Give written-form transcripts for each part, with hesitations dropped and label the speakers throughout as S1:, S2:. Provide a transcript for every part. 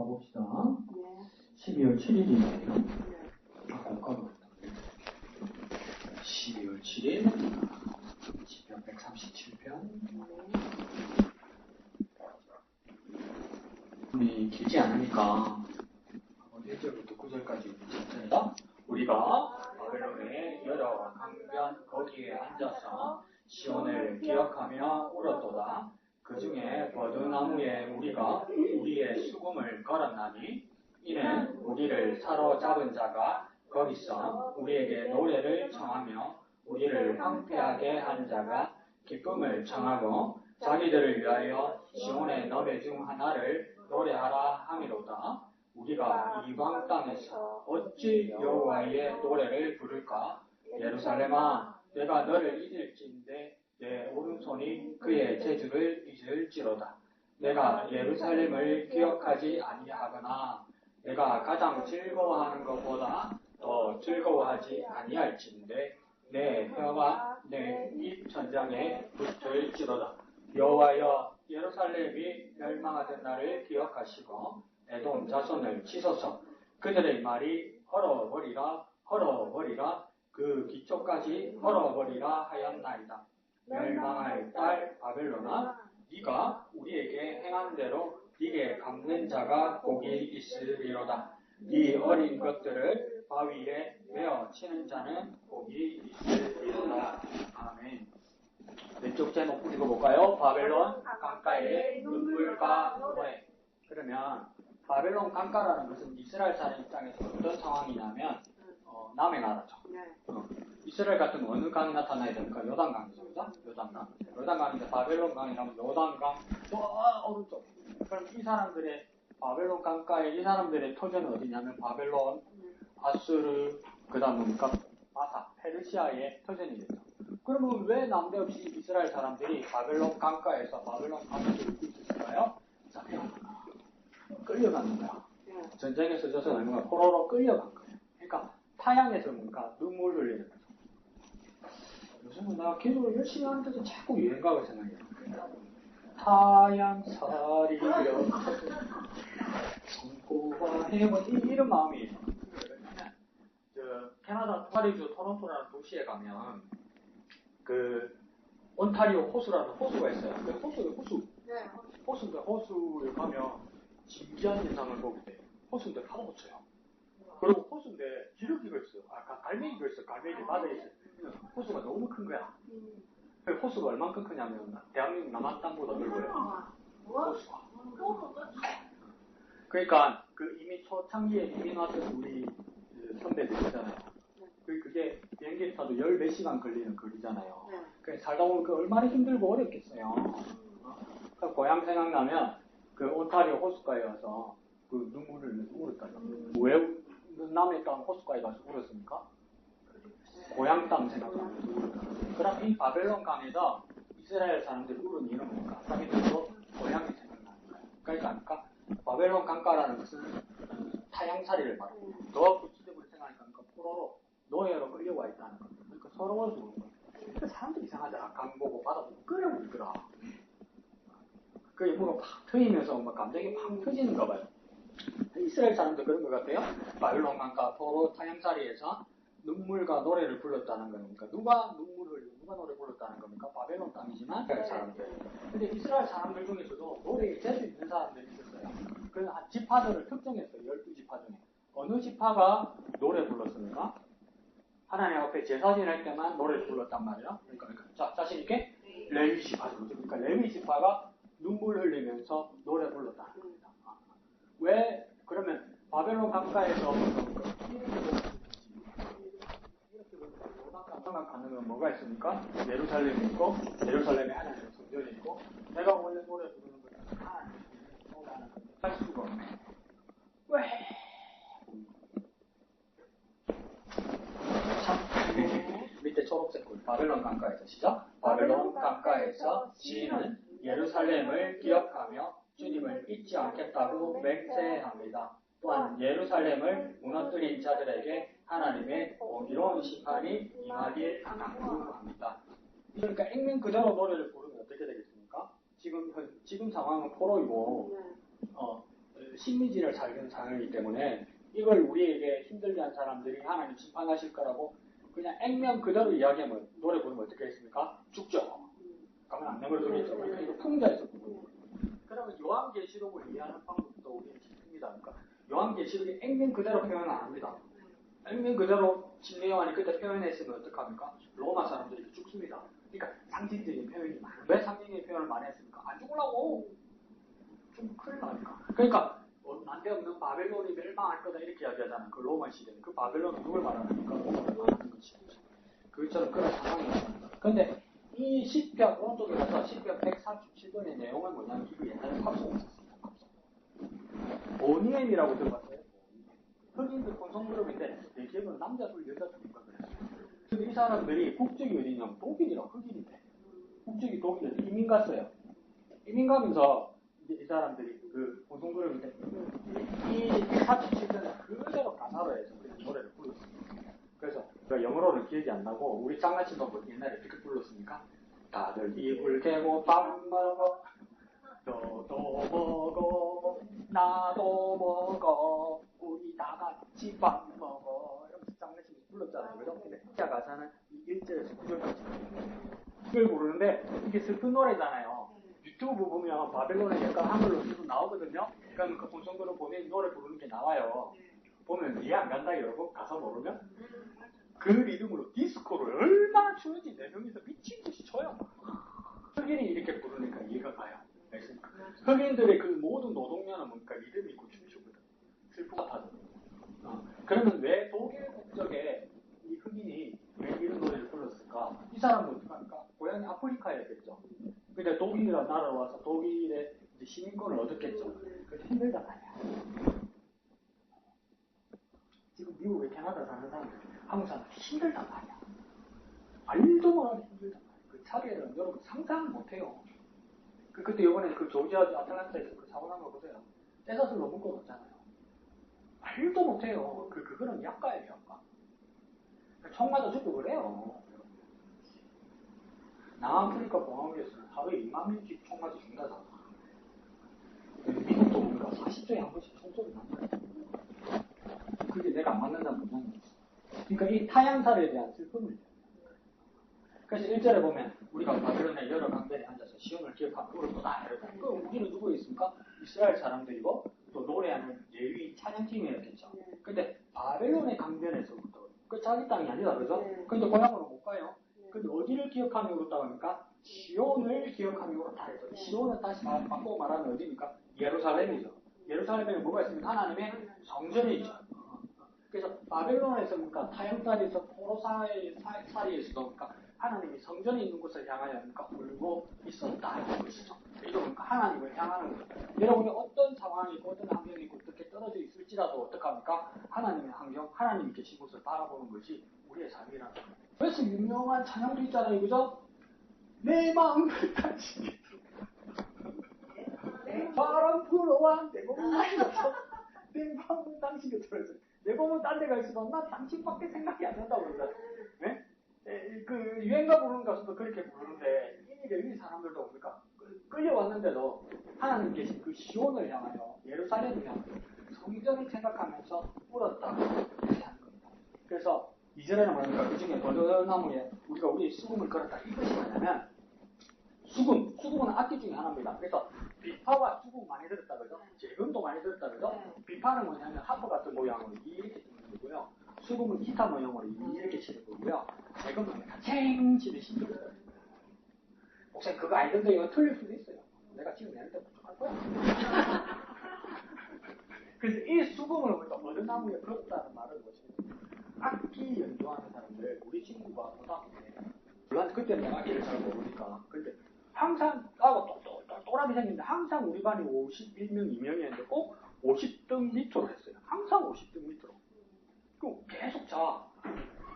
S1: 가봅시다. 12월 7일이네요. 공과가 12월 7일, 시편 137편. 우리 길지 않으니까 1절부터 9절까지 전체다. 우리가 바벨론의 여러 강변 거기에 앉아서 시온을 기억하며 울었도다. 그 중에 버드나무에 우리가 우리의 수금을 걸었나니 이는 우리를 사로잡은 자가 거기서 우리에게 노래를 청하며 우리를 황폐하게 한 자가 기쁨을 청하고 자기들을 위하여 시온의 너배 중 하나를 노래하라 함이로다. 우리가 이방 땅에서 어찌 여호와의 노래를 부를까? 예루살렘아, 내가 너를 잊을진데 내 오른손이 그의 재주를 잊을지로다. 내가 예루살렘을 기억하지 아니하거나 내가 가장 즐거워하는 것보다 더 즐거워하지 아니할진데 내 혀가 내 입 천장에 붙을지로다. 여호와여, 예루살렘이 멸망하던 날을 기억하시고 에돔 자손을 치소서. 그들의 말이 헐어버리라 헐어버리라 그 기초까지 헐어버리라 하였나이다. 멸망할 딸 바벨론아, 네가 우리에게 행한 대로 네게 갚는 자가 복이 있으리로다. 네 어린 것들을 바위에 메어 치는 자는 복이 있으리로다. 아멘. 왼쪽 제목 읽어볼까요? 바벨론 강가의 눈물과 노래. 그러면 바벨론 강가라는 것은 이스라엘 사람 입장에서 어떤 상황이냐면 남의 나라죠. 이스라엘 같은 어느 강이 나타나야 됩니까? 요단강이죠. 그죠? 요단강. 요단강인데 바벨론 강이라면 요단강 저 오른쪽. 그럼 이 사람들의 바벨론 강가에 이 사람들의 터전은 어디냐면 바벨론, 아수르, 그 다음 뭡니까? 바사, 페르시아의 터전이겠죠. 그러면 왜 난데없이 이스라엘 사람들이 바벨론 강가에서 바벨론 강가를 입고 있었을까요? 끌려가는 거야. 전쟁에서 져서 얼마나 포로로 끌려간 거예요. 그러니까 타향에서 뭔가 눈물 흘리는 거죠. 요즘은 내가 기도를 열심히 하는데도 자꾸 유행가가 생각해요. 타향살이여 성고와 해본 이런 마음이에요. 캐나다 파리주 토론토라는 도시에 가면 그 온타리오 호수라는 호수가 있어요. 그 호수인데 호수에 가면 신기한 현상을 보게 돼요. 호수인데 파도 못 쳐요. 그리고 호수인데 기러기가 있어요. 갈매기가 있어요. 갈매기 바다에 있어요. 호수가 너무 큰 거야. 그 호수가 얼만큼 크냐면 대한민국 남한 땅보다 넓어요. 호수가. 그러니까 그 이미 초창기에 이민 왔던 우리 선배들 있잖아요. 그게 비행기 타도 10몇 시간 걸리는 거리잖아요. 그 살다 보면 그 얼마나 힘들고 어렵겠어요. 그 고향 생각나면 그 온타리오 호수가에 가서 그 눈물을 울었다죠. 왜 남의 땅 호수가에 가서 울었습니까? 고향 땅 생각나면서 울었다. 그럼 이 바벨론 강에서 이스라엘 사람들이 울은 이유는 뭡니까? 자기들도 고향이 생각나는 거예요. 그러니까 바벨론 강가라는 것은 타향살이를 말해요. 더 구체적으로 생각하니까 포로로 노예로 끌려와 있다는 겁니다. 그러니까 서러워서 우는 거예요. 그러니까 사람들이 이상하잖아. 강 보고 바다 보고 끌어오더라. 그 이모가 팍 트이면서 막 감정이 팍 터지는가 봐요. 이스라엘 사람도 그런 것 같아요. 바벨론 강가 포로 타향살이에서 눈물과 노래를 불렀다는 겁니까? 누가 눈물을 흘리고 누가 노래 불렀다는 겁니까? 바벨론 땅이지만 이스라엘 사람들. 근데 이스라엘 사람들 중에서도 노래에 재주 있는 사람들이 있었어요. 그래서 한 지파들을 특정했어요. 12지파 중에. 어느 지파가 노래 불렀습니까? 하나님 앞에 제사 지낼 때만 노래를 불렀단 말이에요. 그러니까 자신 있게 레위 지파죠. 그러니까 레위 지파가 눈물 흘리면서 노래 불렀다는 겁니다. 왜 그러면 바벨론 강가에서 요단강 가는 건 뭐가 있습니까? 예루살렘이 있고 예루살렘에 하나님의 성전이 있고 내가 원래 노래 부르는 것은 하나님의 성전을 할 수가 없네. 왜? 밑에 초록색 글 바벨론 강가에서 시작. 바벨론 강가에서 시인은 예루살렘을 기억하며 주님을 잊지 않겠다고 맹세합니다. 또한 예루살렘을 무너뜨린 자들에게 하나님의 공의로운 심판이 임하길 강구합니다. 그러니까 읽는 그대로 노래를 부르면 어떻게 되겠습니까? 지금 상황은 포로이고 심리진을 살리는 찬양이기 때문에 이걸 우리에게 힘들게 한 사람들이 하나님 심판하실 거라고 그냥 액면 그대로 이야기하면 노래 부르면 어떻게 했습니까? 죽죠. 가면 안 내버려두겠죠. 그러니까 이거 풍자에서 부르고. 그러면 요한계시록을 이해하는 방법도 우리는 쉽습니다. 그러니까 요한계시록이 액면 그대로 표현 안 합니다. 액면 그대로 심리요한이 그때 표현했으면 어떡합니까? 로마 사람들이 죽습니다. 그러니까 상징적인 표현이 많아요. 왜 상징적인 표현을 많이 했습니까? 안 죽으려고. 좀 큰일 나니까. 그러니까 난데없는 바벨론이 멸망할 거다 이렇게 이야기하잖아요. 그 로마 시대는. 그 바벨론은 누굴 말하니까 로마를 말하는 것이고. 그것처럼 그런 상황이었습니다. 그런데 이 시편 오른쪽에 가서 시편 137번의 내용은 뭐냐면 이거 옛날에 팝송이 있었습니다. 보니엠이라고 들어봤어요. 흑인들 혼성그룹인데 내 기억은 남자 둘 여자 둘인가 그랬어요. 근데 이 사람들이 국적이 어디냐면 독일이라고 흑인인데 국적이 독일에서 이민 갔어요. 이민 가면서 이제 이 사람들이 그 혼성그룹인데 이 147번에 그대로 가사로 해서 그냥 노래를 불렀습니다. 그래서 영어로는 기억이 안 나고 우리 장난친다고 옛날에 어떻게 불렀습니까? 다들 이불 개고 밥 먹어 너도 먹어 나도 먹어 우리 다 같이 밥 먹어 이러면서 장난친다 불렀잖아요. 그죠? 근데 진짜 가사는 이 1절에서 9절까지 그걸 부르는데 이게 슬픈 노래잖아요. 유튜브 보면 바벨론의 약간 한글로 계속 나오거든요. 그러니까 그 본성으로 보면 노래 부르는 게 나와요. 보면 이해 안 간다 여러분 가사 모르면 그 리듬으로 디스코를 얼마나 추는지 4명이서 미친 듯이 쳐요. 흑인이 이렇게 부르니까 이해가 가요. 흑인들의 그 모든 노동면은 뭔가 리듬이 있고 춤추거든. 슬프가 타죠. 그러면 왜 독일 국적에 이 흑인이 왜 이런 노래를 불렀을까? 이 사람은 어떡합니까? 고향이 아프리카였겠죠. 근데 독일이라는 나라로 와서 독일의 이제 시민권을 얻었겠죠. 그래서 힘들단 말이야. 지금 미국에 캐나다 사는 사람들, 한국 사람들 힘들단 말이야. 말도 못하게 힘들단 말이야. 그 차례는 여러분 상상 못해요. 그때 이번에 그 조지아 아틀란타에서 그 사고 난 거 보세요. 떼사슬 넘은 건 없잖아요. 말도 못해요. 그거는 약가예요, 약가. 총 맞아 죽고 그래요. 남아프리카 공화국에서는 하루에 2만 명씩 총 맞아 죽는다잖아. 미국도 보니까 40초에 한 번씩 총소리 난다. 그게 내가 안 맞는다는 보장이 있어. 그러니까 이 타향살에 대한 슬픔을. 그래서 1절에 보면 우리가 바벨론의 여러 강변에 앉아서 시온을 기억하고 울었다 이러고 그 우리는 누구 있습니까? 이스라엘 사람들이고 또 노래하는 예위 찬양팀이었겠죠. 근데 바벨론의 강변에서부터 그 자기 땅이 아니다 그죠? 근데 고향으로 못 가요. 근데 어디를 기억하며 울었다고 합니까? 시온을 기억하며 울었다 해서 시온은 다시 바꾸고 말하면 어디입니까? 예루살렘이죠. 예루살렘에 뭐가 있습니까? 하나님의 성전이 있죠. 그래서 바벨론에서 그러니까 타향살에서 포로살이에서도 그러니까 하나님이 성전에 있는 곳을 향하여 그러니까 울고 있었다는 것이죠. 이거 그러니까 하나님을 향하는 거죠. 여러분이 어떤 상황이고 어떤 환경이고 어떻게 떨어져 있을지라도 어떡합니까? 하나님의 환경, 하나님이 계신 곳을 바라보는 것이 우리의 삶이라는 거예요. 그래서 유명한 찬양도 있잖아요. 그죠? 내 마음을 당신께 바람 불어와 내 몸을 당신께 내 마음을 당신께 들어서 내 몸은 딴 데 가 있어도 난 당신밖에 생각이 안 난다고 그러잖아요. 네? 그 유행가 부르는 가수도 그렇게 부르는데 이미 사람들도 뭡니까? 끌려왔는데도 하나님 계신 그 시온을 향하여 예루살렘을 향하여 성전을 생각하면서 울었다 이렇게 하는 겁니다. 그래서 2절에는 뭐랍니까? 그 중에 버드나무에 우리가 우리의 수금을 걸었다. 이것이 뭐냐면 수금은 악기 중에 하나입니다. 그래서 비파와 수금 많이 들었다 그죠? 재금도 많이 들었다 그죠? 비파는 뭐냐면 하프 같은 모양으로 이렇게 치는 거고요. 수금은 기타 모양으로 이렇게 치는 거고요. 재금은 챙 치듯이 치는 거예요. 목사님 그거 알던데 이거 틀릴 수도 있어요. 내가 지금 내는데 부족할 거야. 그래서 이 수금을 우리가 버드나무에 걸었다는 말은 뭐냐면 악기 연주하는 사람들 우리 친구가 고등학교 때 그때 내가 악기를 잘 모르니까 근데 항상 또라비 생겼는데 항상 우리 반이 51명 2명이었는데 꼭 50등 밑으로 했어요. 항상 50등 밑으로. 그럼 계속 자.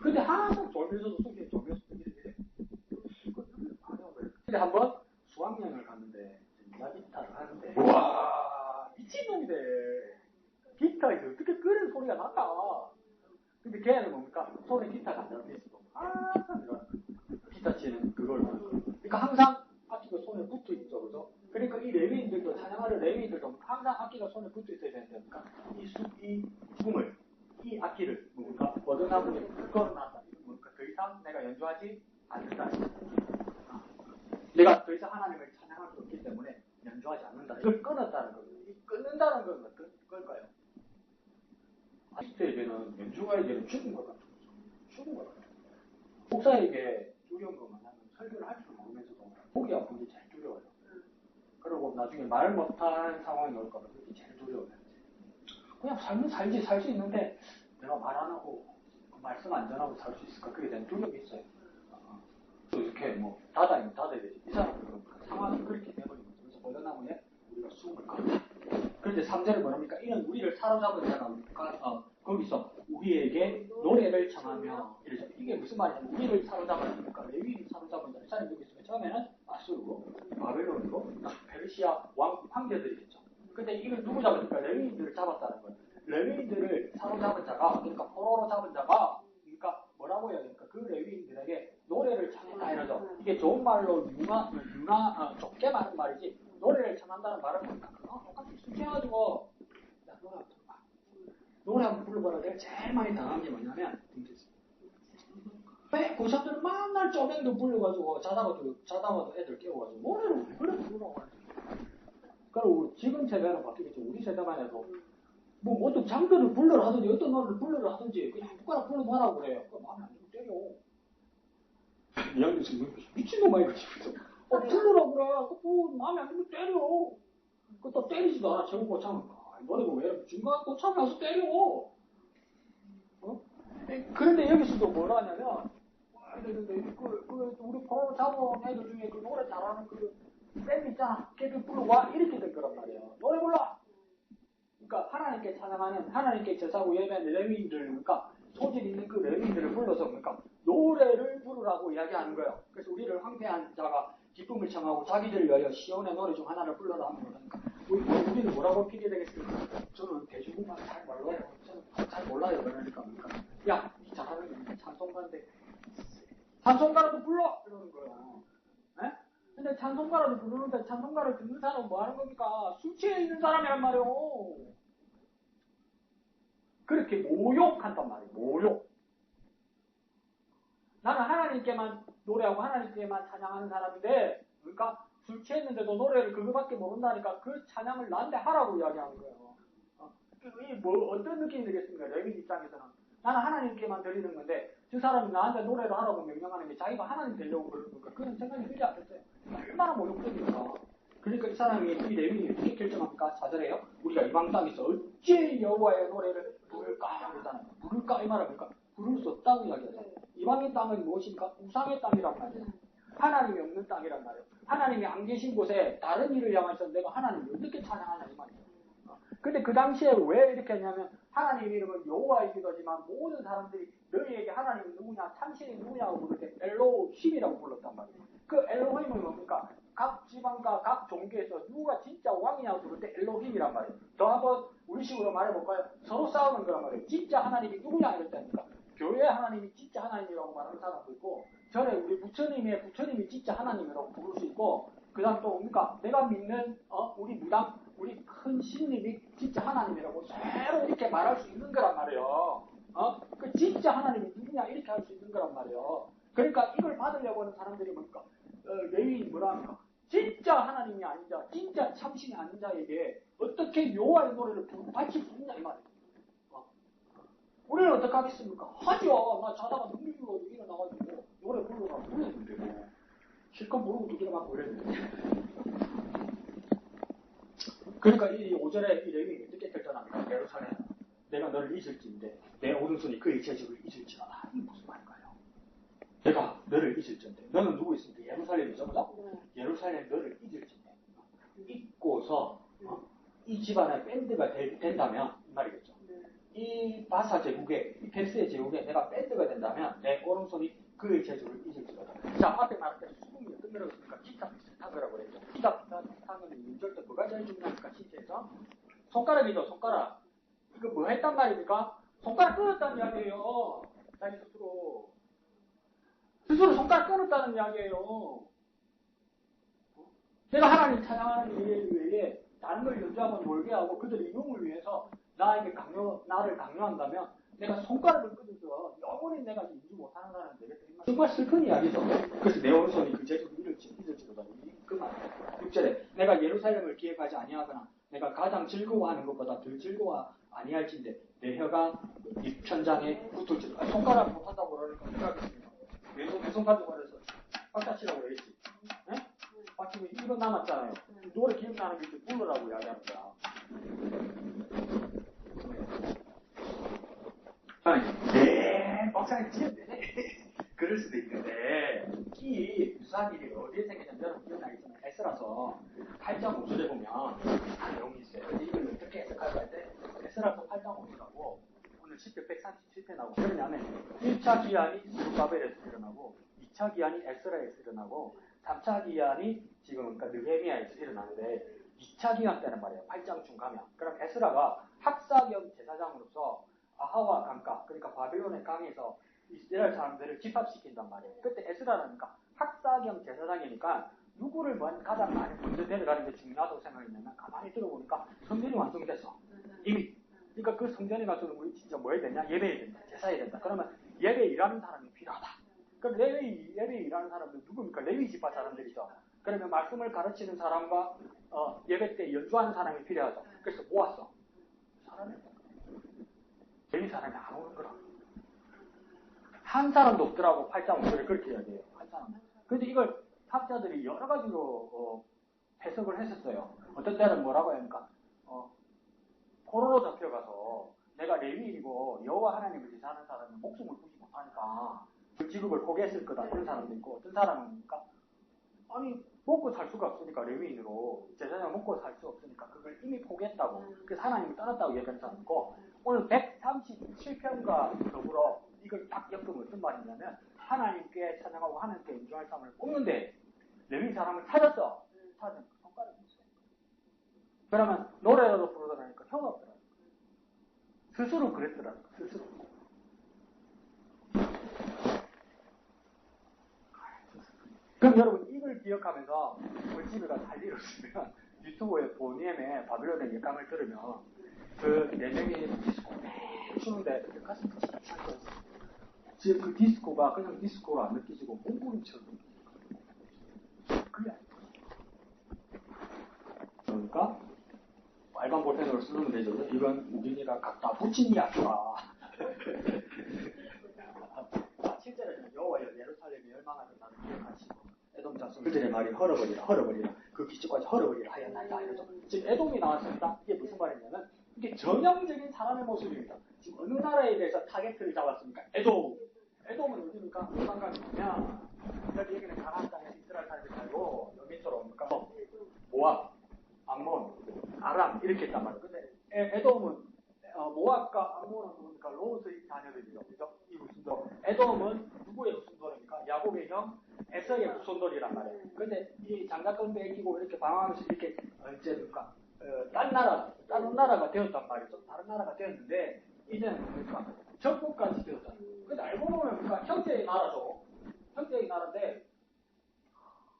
S1: 근데 항상 졸면서도 속에 졸면서 이렇게 근데 한번 수학여행을 갔는데 기타를 하는데 우와 미친놈이래. 기타에서 어떻게 그런 소리가 난다. 근데 걔는 뭡니까? 손에 기타가 안 잡혀 있어. 항상 기타 치는 그걸 그러니까 항상 악기가 손에 붙어 있죠, 그죠? 그러니까 이 레위인들도 찬양하려 레위들도 항상 악기가 손에 붙어 있어야 되는데, 그러니까 이 죽음을, 이 악기를 뭔가 얻어나고 걸어놨다. 뭔가 더 이상 내가 연주하지 않는다. 내가 더 이상 하나님을 찬양할 수 없기 때문에 연주하지 않는다. 이걸 끊었다는 겁니다. 이 끊는다는 건 어떤 걸까요? 아시트에게는 연주가에게는 죽은 것 같은 거죠. 죽은 것 같아요. 목사에게 두려운 거 뭐냐면 설교를 할 줄 모르면서도 목이 아픈 게 제일 두려워요. 그리고 나중에 말 못하는 상황이 올까봐 그게 제일 두려워요. 그냥 삶은 살지 살 수 있는데 내가 말 안 하고 말씀 안 전하고 살 수 있을까? 그게 대한 두려움이 있어요. 이렇게 뭐 닫아야 되지. 이 사람들은 상황이 그렇게 돼버리는 거죠. 그래서 벌려나무에 우리가 숨을 걸다. 그런데 3절에 뭐랍니까? 이는 우리를 사로잡은 자가 거기서 우리에게 노래를 청하며 이러죠. 이게 무슨 말이냐면 우리를 사로잡았으니까 레위를 사로잡은 자. 이 사람이 여기 있으면 처음에는 아수르고 바벨론으로 페르시아 황제들이겠죠. 근데 이걸 누구 잡았을까? 레위인들을 잡았다는 거예요. 레위인들을 사로잡은 자가, 그러니까 포로로 잡은 자가, 그러니까 뭐라고 해야 됩니까? 그 레위인들에게 노래를 청했다 이러죠. 이게 좋은 말로 좁게 말한 말이지, 노래를 청한다는 말은 뭔가 똑같이 숙해가지고, 야, 노래 한번 불러봐. 노래 한번 불러봐라. 내가 제일 많이 당한 게 뭐냐면, 왜 고사들은 맨날 쪼랭도 불려가지고, 자다가도 애들 깨워가지고, 노래를 왜 그래 부르라고 하지? 그리고 지금 세대는 바뀌겠죠. 우리 세대만 해도, 뭐, 어떤 장르를 불러라 하든지, 어떤 노래를 불러라 하든지, 그냥 누구나 불러봐라 그래요. 그럼 마음에 안 들면 때려. 이양도에서 미친놈 아이가 싶어서. 불러라 그래. 그 마음에 안 들면 때려. 또 때리지도 않아. 제목 고참. 너네가 왜 이렇게 중간에 고참이 와서 때려. 그런데 여기서도 뭐라 하냐면, 우리 포로 잡아온 애들 중에 그 노래 잘하는 쌤 있잖아. 걔들 불러와. 이렇게 될 거란 말이에요. 노래 불러! 그러니까 하나님께 찬양하는, 하나님께 제사고 예배하는 레위인들, 그러니까 소질 있는 그 레위인들을 불러서, 그러니까 노래를 부르라고 이야기하는 거예요. 그래서 우리를 황폐한 자가 기쁨을 청하고 자기들을 위하여 시온의 노래 중 하나를 불러라 하는 거니까 우리는 뭐라고 피게 되겠습니까? 저는 대중국만 잘 몰라요. 저는 잘 몰라요. 그러니까 야, 이 잘하는 게 찬송가인데 찬송가라도 불러! 이러는 거예요. 네? 근데 찬송가라도 부르는데 찬송가를 듣는 사람은 뭐 하는 겁니까? 술 취해 있는 사람이란 말이에요. 그렇게 모욕한단 말이에요. 모욕. 나는 하나님께만 노래하고 하나님께만 찬양하는 사람인데, 그러니까 술 취했는데도 노래를 그거밖에 모른다니까 그 찬양을 나한테 하라고 이야기하는 거예요. 어떤 느낌이 되겠습니까? 레위 입장에서는. 나는 하나님께만 드리는 건데, 저 사람이 나한테 노래를 하라고 명령하는 게 자기가 하나님 되려고 그러는 거니까 그런 생각이 들지 않겠어요? 얼마나 모욕적인가. 그러니까 이 사람이, 이 레위인이 어떻게 결정합니까? 4절에요. 우리가 이방 땅에서 어찌 여호와의 노래를 부를까? 그러잖아요. 부를까? 이 말은 그러니까 부를 수 없다고 이야기하죠. 이방의 땅은 무엇입니까? 우상의 땅이란 말이에요. 하나님이 없는 땅이란 말이에요. 하나님이 안 계신 곳에 다른 일을 향해서 내가 하나님을 어떻게 찬양하냐 이 말이에요. 근데 그 당시에 왜 이렇게 했냐면 하나님 이름은 여호와이기도 하지만 모든 사람들이 너희에게 하나님이 누구냐, 참신이 누구냐고 부를 때 엘로힘이라고 불렀단 말이에요. 그 엘로힘은 뭡니까? 각 지방과 각 종교에서 누가 진짜 왕이냐고 부를 때 엘로힘이란 말이에요. 더 한번 우리식으로 말해볼까요? 서로 싸우는 거란 말이에요. 진짜 하나님이 누구냐 이럴 때입니까? 교회 하나님이 진짜 하나님이라고 말하는 사람도 있고, 전에 우리 부처님이 진짜 하나님이라고 부를 수 있고, 그 다음 또 뭡니까? 내가 믿는 우리 무당, 우리 큰 신님이 진짜 하나님이라고 서로 이렇게 말할 수 있는 거란 말이에요. 그 진짜 하나님이 누구냐 이렇게 할 수 있는 거란 말이에요. 그러니까 이걸 받으려고 하는 사람들이 뭡니까? 레위인 뭐라 합니까? 진짜 하나님이 아닌 자, 진짜 참신이 아닌 자에게 어떻게 여호와의 노래를 바칠 수 있냐 이 말이에요. 우리는 어떻게 하겠습니까? 하죠. 나 자다가 눈물 흘러가지고 일어나가지고 노래 부르라고 불렀는데 실컷 모르고 두 개를 막 그랬는데. 그러니까 이 5절에 이 레위인이 어떻게 결정합니까? 예루살렘, 내가 너를 잊을지인데 내 오른손이 그의 재직을 잊을지어다. 이게 무슨 말일까요? 내가 너를 잊을지인데 너는 누구 있습니까? 예루살렘이죠, 그죠? 예루살렘 너를 잊을지인데 잊고서 이 집안의 밴드가 된다면 이 말이겠죠. 이 바사 제국에, 이 페르시아 제국에 내가 밴드가 된다면 내 오른손이 그의 재주를 잊을지어다. 자, 앞에 말할 때 수금이 어떤 거라고 했습니까? 기타 비슷한 거라고 그랬죠. 기타 비슷한 윤절 때 뭐가 제일 중요합니까? 신체에서? 손가락이죠, 손가락. 이거 뭐 했단 말입니까? 손가락 끊었다는 이야기예요. 자기 스스로. 스스로 손가락 끊었다는 이야기예요. 내가 하나님 찬양하는 일 외에 다른 걸 연주하고 놀게 하고 그들의 이용을 위해서 나를 강요한다면 내가 손가락을 끊어서 영원히 내가 연주 못하는 사람이 되겠다. 정말 슬픈 이야기죠. 그래서 내 오른손이 그 제주 잊을지로다. 그 말. 6절에 내가 예루살렘을 기억하지 아니하거나 내가 가장 즐거워하는 것보다 덜 즐거워 아니할진대 내 혀가 이 천장에 붙을지도. 손가락 못한다고 그러니까 생각했습니다. 왼손 가지고 그래서 박자 치라고 그랬지. 네? 마침 이거 남았잖아요. 노래 기억나는 게 이제 불러라고 이야기하는 거야. 네, 박사님 지었네. 그럴 수도 있는데 이 유사한 일이 어디에 생기냐면 여러분 기억나겠지만 에스라서 8장 5절에 보면 내용이 있어요. 근데 이걸 어떻게 해석할까 할 때 에스라서 8장 5절하고 오늘 10편 137편 나오고 그러냐면 1차 기한이 스룹바벨에서 일어나고 2차 기한이 에스라에서 일어나고 3차 기한이 지금 그러니까 느헤미야에서 일어나는데 2차 기한 때는 말이에요. 8장 중가면. 그럼 에스라가 학사 겸 제사장으로서 아하와 강가 그러니까 바빌론의 강에서 이스라엘 사람들을 집합시킨단 말이에요. 그때 에스라라니까 학사 겸 제사장이니까 누구를 가장 많이 먼저 데려가는 게 중요하다고 생각했냐면 가만히 들어보니까 성전이 완성됐어. 이미. 그러니까 그 성전에 가서 우리 진짜 뭐 해야 되냐? 예배해야 된다. 제사해야 된다. 그러면 예배 일하는 사람이 필요하다. 그럼 예배 일하는 사람들 누굽니까? 레위 지파 사람들이죠. 그러면 말씀을 가르치는 사람과 예배 때 연주하는 사람이 필요하죠. 그래서 모았어. 사람이 레위 사람이 안 오는 거라. 한 사람도 없더라고. 8장 5절에 그렇게 이야기해요. 한 사람. 근데 이걸 학자들이 여러 가지로 해석을 했었어요. 어떤 때는 뭐라고 하니까 포로로 잡혀가서 내가 레위인이고 여호와 하나님을 제사하는 사람은 목숨을 구지 못하니까 그 직업을 포기했을 거다. 이런 사람도 있고 어떤 사람은 그러니까 아니 먹고 살 수가 없으니까 레위인으로 제사장 먹고 살 수 없으니까 그걸 이미 포기했다고 그래서 하나님을 떠났다고 얘기하는 사람이 있고 오늘 137편과 더불어 이걸 딱 엮으면 무슨 말이냐면 하나님께 찬양하고 하나님께 인정할 사람을 뽑는데 레위 사람을 찾았어. 찾은 손가락이 있어. 그러면 노래라도 부르더라니까 혀가 없더라니까. 스스로 그랬더라니까. 스스로. 그럼 여러분 이걸 기억하면서 우리 집에 가서 할 일 없으면 유튜브에 보니엠의 바빌론의 역감을 들으면 그 4명이 디스코 추는데 가슴 찰 지금 그 디스코가 그냥 디스코로 안 느끼지고 몸부림처럼 그게 아니에요. 그러니까 빨간 볼펜으로 쓰면 되죠. 이건 우진이가 갖다 붙인 이야기야. 실제로는 여호와 예루살렘이 멸망하였다는 기억하시고 에돔 자손 그들의 말이 헐어버리라 그 기초까지 헐어버리라 하였나이다. 이러죠. 지금 에돔이 나왔습니다. 이게 무슨 말이냐면 이게 전형적인 사람의 모습입니다. 지금 어느 나라에 대해서 타겟을 잡았습니까? 에돔은 어디입니까? 상관이 뭐냐? 여기 얘기는 가나안 땅에서 이스라엘 사람이 살고 여기 밑으로 옵니까? 모압, 암몬, 아람 이렇게 했단 말이에요. 근데 에돔은 모압과 암몬은 누굽니까? 롯의 자녀들이죠. 그죠? 이 후손들. 에돔은 누구의 후손들입니까? 야곱의 형 에서의 후손들이란 말이에요. 근데 이 장작권 베끼고 이렇게 방황하면서 이렇게 언제입니까? 다른 나라가 되었단 말이죠. 다른 나라가 되었는데 이제는 뭡니까? 적국까지 되었잖아요. 근데 알고 보면 뭡니까? 형제의 나라죠. 형제의 나라인데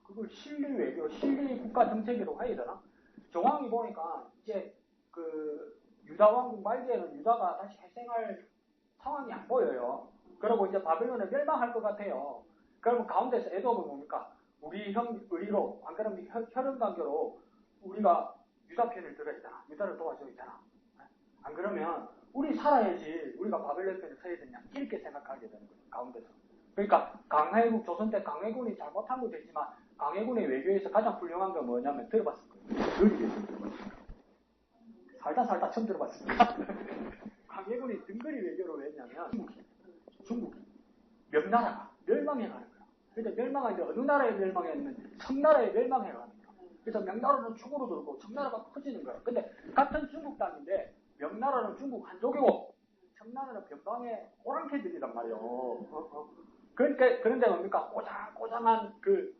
S1: 그걸 실리 외교, 실리 국가 정책이라고 해야 되나? 정황이 보니까 이제 그 유다 왕국 말기에는 유다가 다시 회생할 상황이 안 보여요. 그리고 이제 바빌론에 멸망할 것 같아요. 그러면 가운데서 에돔은 뭡니까? 우리 의리로, 안 그러면 혈연관계로 우리가 유다 편을 들어야 되잖아. 유다를 도와줘야 되잖아. 안 그러면 우리 살아야지 우리가 바벨론 편을 서야 되냐 이렇게 생각하게 되는 거예요. 가운데서. 그러니까 강해국 조선 때 강해군이 잘못한 것도 있지만 강해군의 외교에서 가장 훌륭한 건 뭐냐면 들어봤을 거예요. 살다 처음 들어봤습니다. 강해군이 등거리 외교를 왜 했냐면 중국이 명나라가 멸망해가는 거야. 그러니까 멸망하는데 어느 나라에 멸망했냐면 청나라에 멸망해가는 거야. 그래서 명나라는 축으로 들고 청나라가 커지는 거야. 근데 같은 중국 땅인데 명나라는 중국 한족이고 청나라는 변방의 오랑캐들이란 말이에요. 그러니까 그런데 뭡니까? 꼬장한 그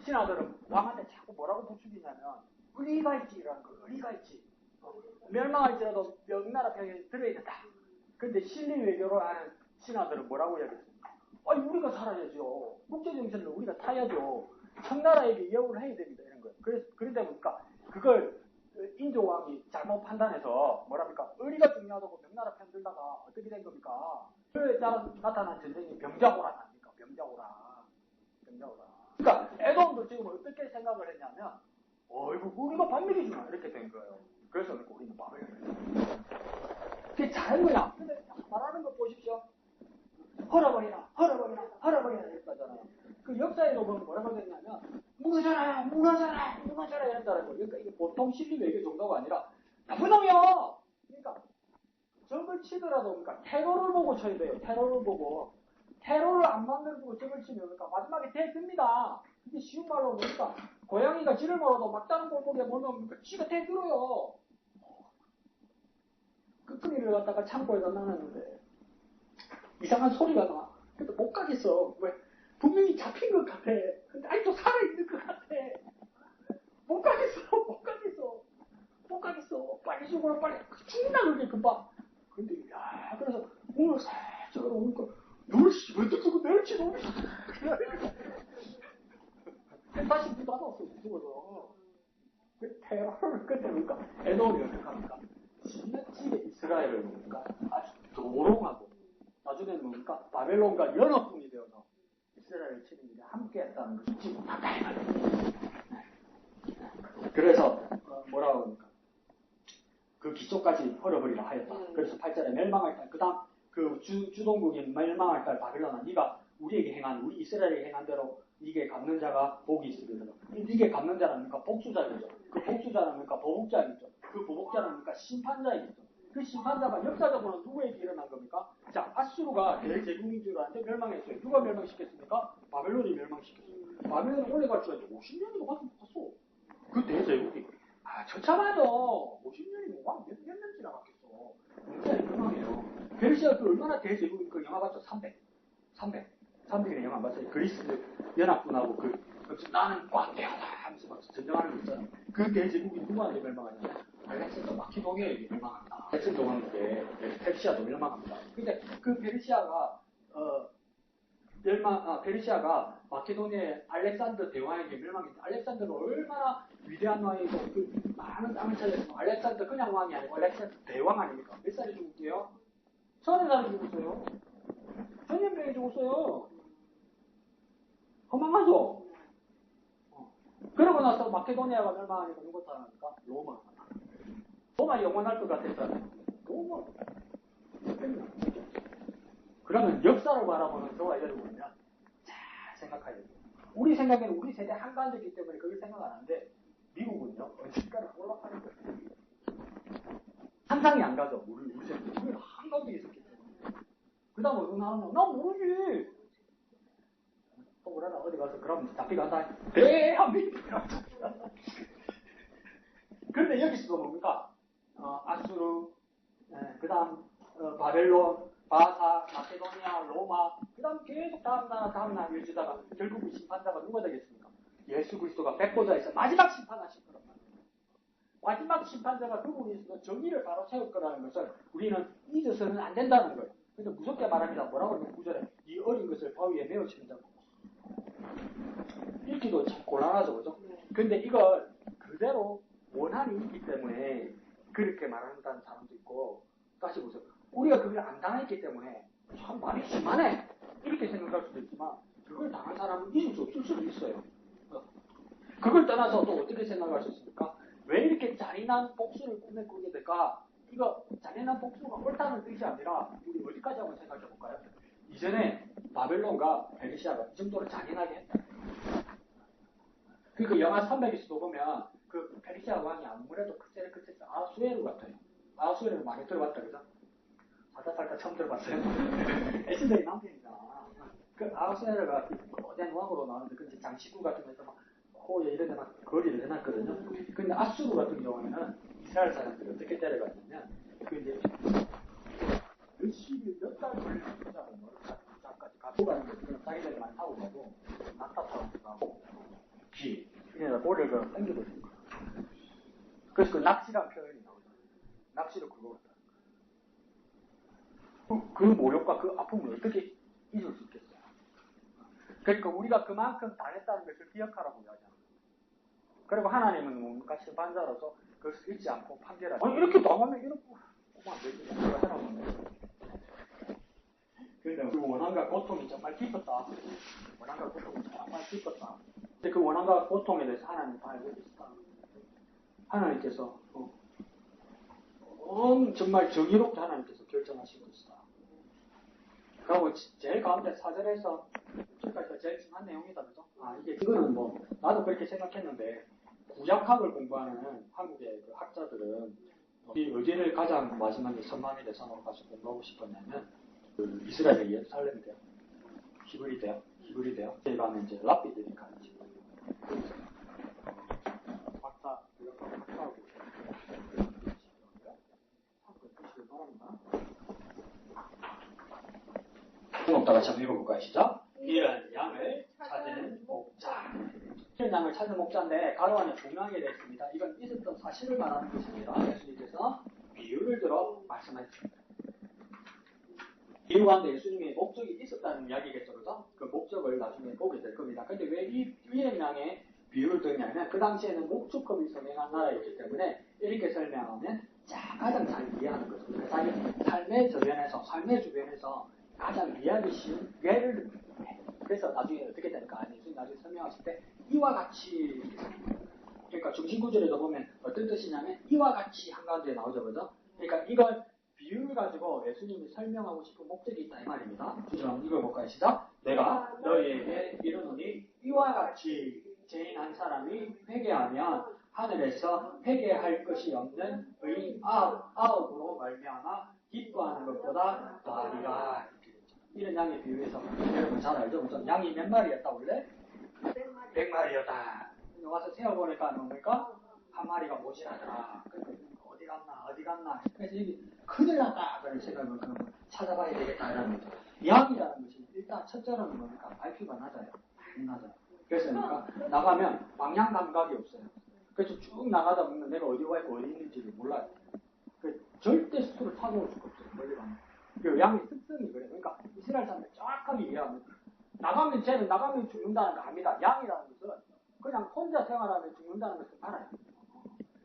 S1: 신하들은 왕한테 자꾸 뭐라고 부추기냐면 의리가 있지라는 거. 의리가 있지. 멸망할지라도 명나라 편에 들어야 된다. 그런데 실리 외교로 하는 신하들은 뭐라고 이야기했습니까? 아니 우리가 살아야죠. 국제정신을 우리가 타야죠. 청나라에게 예우를 해야 됩니다. 이런 거예요. 그런데 보니까 그걸 인조왕이 잘못 판단해서 뭐랍니까? 의리가 중요하다고 명나라 편들다가 어떻게 된 겁니까? 그에 따라 나타난 전쟁이 병자호란 아닙니까? 병자호란. 그러니까 에돔도 지금 어떻게 생각을 했냐면 이거 우리가 반미리 주나 이렇게 된 거예요. 그래서 우리는 바벨론을 그게 잘한 거야. 근데 말하는 거 보십시오. 헐어버리라 이랬다잖아요. 그 역사에도 보면 뭐라고 했냐면 무너져라 이랬다는 거예요. 그러니까 이게 보통 실리 외교 정도가 아니라 나쁜 놈이요. 그러니까 적을 치더라도 그러니까 테러를 보고 쳐야 돼요. 테러를 안 만들고 적을 치면 그러니까 마지막에 대듭니다. 이게 쉬운 말로 그러니까 고양이가 쥐를 몰아도 막다른 골목에 몰면 그러니까 쥐가 대들어요. 끄끄니를 갖다가 창고에다 놔놨는데 이상한 소리가 나. 근데 못 가겠어. 왜? 분명히 잡힌 것 같아. 근데 아직도 살아있는 것 같아. 못 가겠어. 빨리 죽어라, 빨리. 죽나, 그게 금방. 근데, 그래서 오늘 살짝 오니까, 널 씹어뜯고 쓰고 멸치 너무 다시 문 닫았어, 죽어서. 그 테러를 끝내니까, 에돔이 어떻게 합니까? 지나치게 이스라엘을 뭡니까? 아주 조롱하고, 나중에는 뭡니까? 바벨론과 연합군이 되어서 이스라엘을 치는 일에 함께했다는 것을 잊지 못한다. 그래서 뭐라고 합니까? 그 기초까지 헐어버리라 하였다. 그래서 8절에 멸망할 딸, 그 다음 그 주동국인 멸망할 딸 바벨론아, 네가 우리에게 행한, 우리 이스라엘에게 행한 대로 네게 갚는 자가 복이 있으리라. 네게 갚는 자라니까 복수자이죠. 그 복수자라니까 보복자이죠. 그 보복자라니까 심판자이죠. 그 심판자가 역사적으로는 누구에게 일어난 겁니까? 자, 아수르가 대제국인 줄 알았는데 멸망했어요. 누가 멸망시켰습니까? 바벨론이 멸망시켰어요. 바벨론이 오래 갈 줄 알았죠. 50년이고 가서 갔어. 그 대제국이. 처참하죠. 50년이면 몇 년 지나갔겠어. 굉장히 멸망해요. 페르시아가 그 얼마나 대제국인 그 영화 봤죠? 300이나 영화 봤어요. 그리스 연합군하고 나는 광대하다 하면서 막 전쟁하는 거 있잖아요. 그 대제국이 누구한테 멸망하냐면 알렉산더 마키도니아에게 멸망합니다. 알렉산더 왕국에 페르시아도 멸망합니다. 근데 그 페르시아가 페르시아가 마케도니아의 알렉산더 대왕에게 멸망했다. 알렉산더가 얼마나 위대한 왕이고 그 많은 땅을 차지했고 알렉산더 그냥 왕이 아니고 알렉산더 대왕 아닙니까? 몇 살에 죽었게요? 30살에 죽었어요. 전염병에 죽었어요. 허망하죠? 그러고 나서 마케도니아가 멸망하니까 누가 살아납니까? 로마 영원할 것 같았잖아요. 로마. 그러면 역사를 바라보는 저와 여러분은 잘 생각해야 돼요. 우리 생각에는 우리 세대 한가운데이기 때문에 그걸 생각 안 하는데 미국은요 언제까지 올라가는 거예요. 상상이 안 가죠. 우리 세대. 우리는 한가운데 있었기 때문에. 그 다음 어느 나라는 나 모르지. 또 우리나라 어디 가서 그럼 잡히간다. 대한민국이라고 잡히간다. 그런데 여기서도 뭡니까? 아수르, 그 다음 바벨론, 바사, 마케도니아, 로마, 그 다음 계속 다음 나라 이어지다가 결국 심판자가 누가 되겠습니까? 예수 그리스도가 백보자에서 마지막 심판하실 거란 말이에요. 마지막 심판자가 그분이 있어서 정의를 바로 세울 거라는 것을 우리는 잊어서는 안 된다는 거예요. 근데 무섭게 말합니다. 뭐라고 하면 9절에 이 어린 것을 바위에 메어치는 자고 읽기도 참 곤란하죠. 그죠? 근데 이걸 그대로 원한이 있기 때문에 그렇게 말한다는 사람도 있고 다시 보세요. 우리가 그걸 안 당했기 때문에 참 말이 심하네 이렇게 생각할 수도 있지만 그걸 당한 사람은 잊을 수 없을 수도 있어요. 그걸 떠나서 또 어떻게 생각하셨습니까? 왜 이렇게 잔인한 복수를 꾸게 될까? 이거 잔인한 복수가 옳다는 뜻이 아니라 우리 어디까지 한번 생각해 볼까요? 이전에 바벨론과 페르시아가 이 정도로 잔인하게 했다. 그 영화 300에서도 보면 그 페르시아 왕이 아무래도 크세르 아수에르 같아요. 아수에르 많이 들어봤다 그죠? 살다 처음 들어봤어요. 에스더의 남편이잖아. 그 아수에르가 거대한 왕으로 나오는데 그 장시구 같은 데서 막 호에 이런 데 막 거리를 해놨거든요. 근데 아수르 같은 경우에는 이스라엘 사람들이 어떻게 때려갔냐면 그 이제 몇 달 걸리는 거잖아요. 장까지 갖고 가는 거 자기들이 많이 타고 가고 낙타 타고 가고 기 이래서 볼을 당겨버리는 거예요. 그래서 그 낚시란 표현이 나오잖아요. 낚시를 굴러갔다. 그 모욕과 그 아픔을 어떻게 잊을 수 있겠어요? 그러니까 우리가 그만큼 당했다는 것을 기억하라고 이야기하는 거예요. 그리고 하나님은 뭔가 심판자로서 그것을 잊지 않고 판결하라. 아니, 이렇게 나가면 이렇게 그만 되지. 내가 해라고. 그런데 그 원한과 고통이 정말 깊었다. 원한과 고통이 정말 깊었다. 근데 그 원한과 고통에 대해서 하나님 다 알고 있었다. 하나님께서 정말 정의롭게 하나님께서 결정하시고 있었다. 그리고 제일 가운데 4절에서 지금까지가 제일 중요한 내용이다. 그죠? 이거는 뭐 나도 그렇게 생각했는데 구약학을 공부하는 한국의 그 학자들은 이 어디를 가장 마지막에 선망의 대상으로 가서 공부하고 싶었냐면 그 이스라엘의 예루살렘이래요. 히브리대요. 저희 가면 이제 랍비들이 가는 집. 박사하고 먹다가 참 읽어볼까요? 시작. 이런 양을 찾는 목자. 이런 양을 찾는 목자인데 가로 안에 중요하게 되어 있습니다. 이건 있었던 사실을 말하는 것입니다. 예수님께서 비유를 들어 말씀하셨습니다. 비유 가운데 예수님의 목적이 있었다는 이야기겠죠. 그죠? 그 목적을 나중에 보게 될 겁니다. 근데 왜 이 이런 양의 비유를 드냐면 그 당시에는 목축급이 선행한 나라였기 때문에 이렇게 설명하면 가장 잘 이해하는 거죠. 자기 삶의 주변에서 가장 이해하기 쉬운 예를 그래서 나중에 어떻게 될까? 예수님 나중에 설명하실 때 이와 같이 그러니까 중심구절에도 보면 어떤 뜻이냐면 이와 같이 한가운데 나오죠. 그죠? 그러니까 이걸 비유를 가지고 예수님이 설명하고 싶은 목적이 있다 이 말입니다. 주저 한번 읽어볼까요? 시작. 내가 너희에게 이르노니 이와 같이 죄인 한 사람이 회개하면 하늘에서 회개할 것이 없는 의인 아홉으로 말미암아 기뻐하는 것보다 더하리라. 이런 양의 비유에서 여러분 잘 알죠? 그죠? 양이 몇 마리였다 원래? 100마리였다. 와서 세어보니까 뭡니까? 한 마리가 모자라더라. 어디 갔나. 그래서 여기 큰일 났다. 그런 생각을 찾아봐야 되겠다. 이라는 거죠. 양이라는 것이 일단 첫째로는 뭡니까? IQ가 낮아요. 그래서 그러니까 나가면 방향 감각이 없어요. 그래서 쭉 나가다 보면 내가 어디 와 있고 어디 있는지를 몰라요. 절대 스스로 타고 올 수가 없어요. 멀리 가면. 그 양의 특성이 그래요. 그러니까 이스라엘 사람들 정확하게 이해하면 쟤는 나가면 죽는다는 거 압니다. 양이라는 것은 그냥 혼자 생활하면 죽는다는 것을 알아요.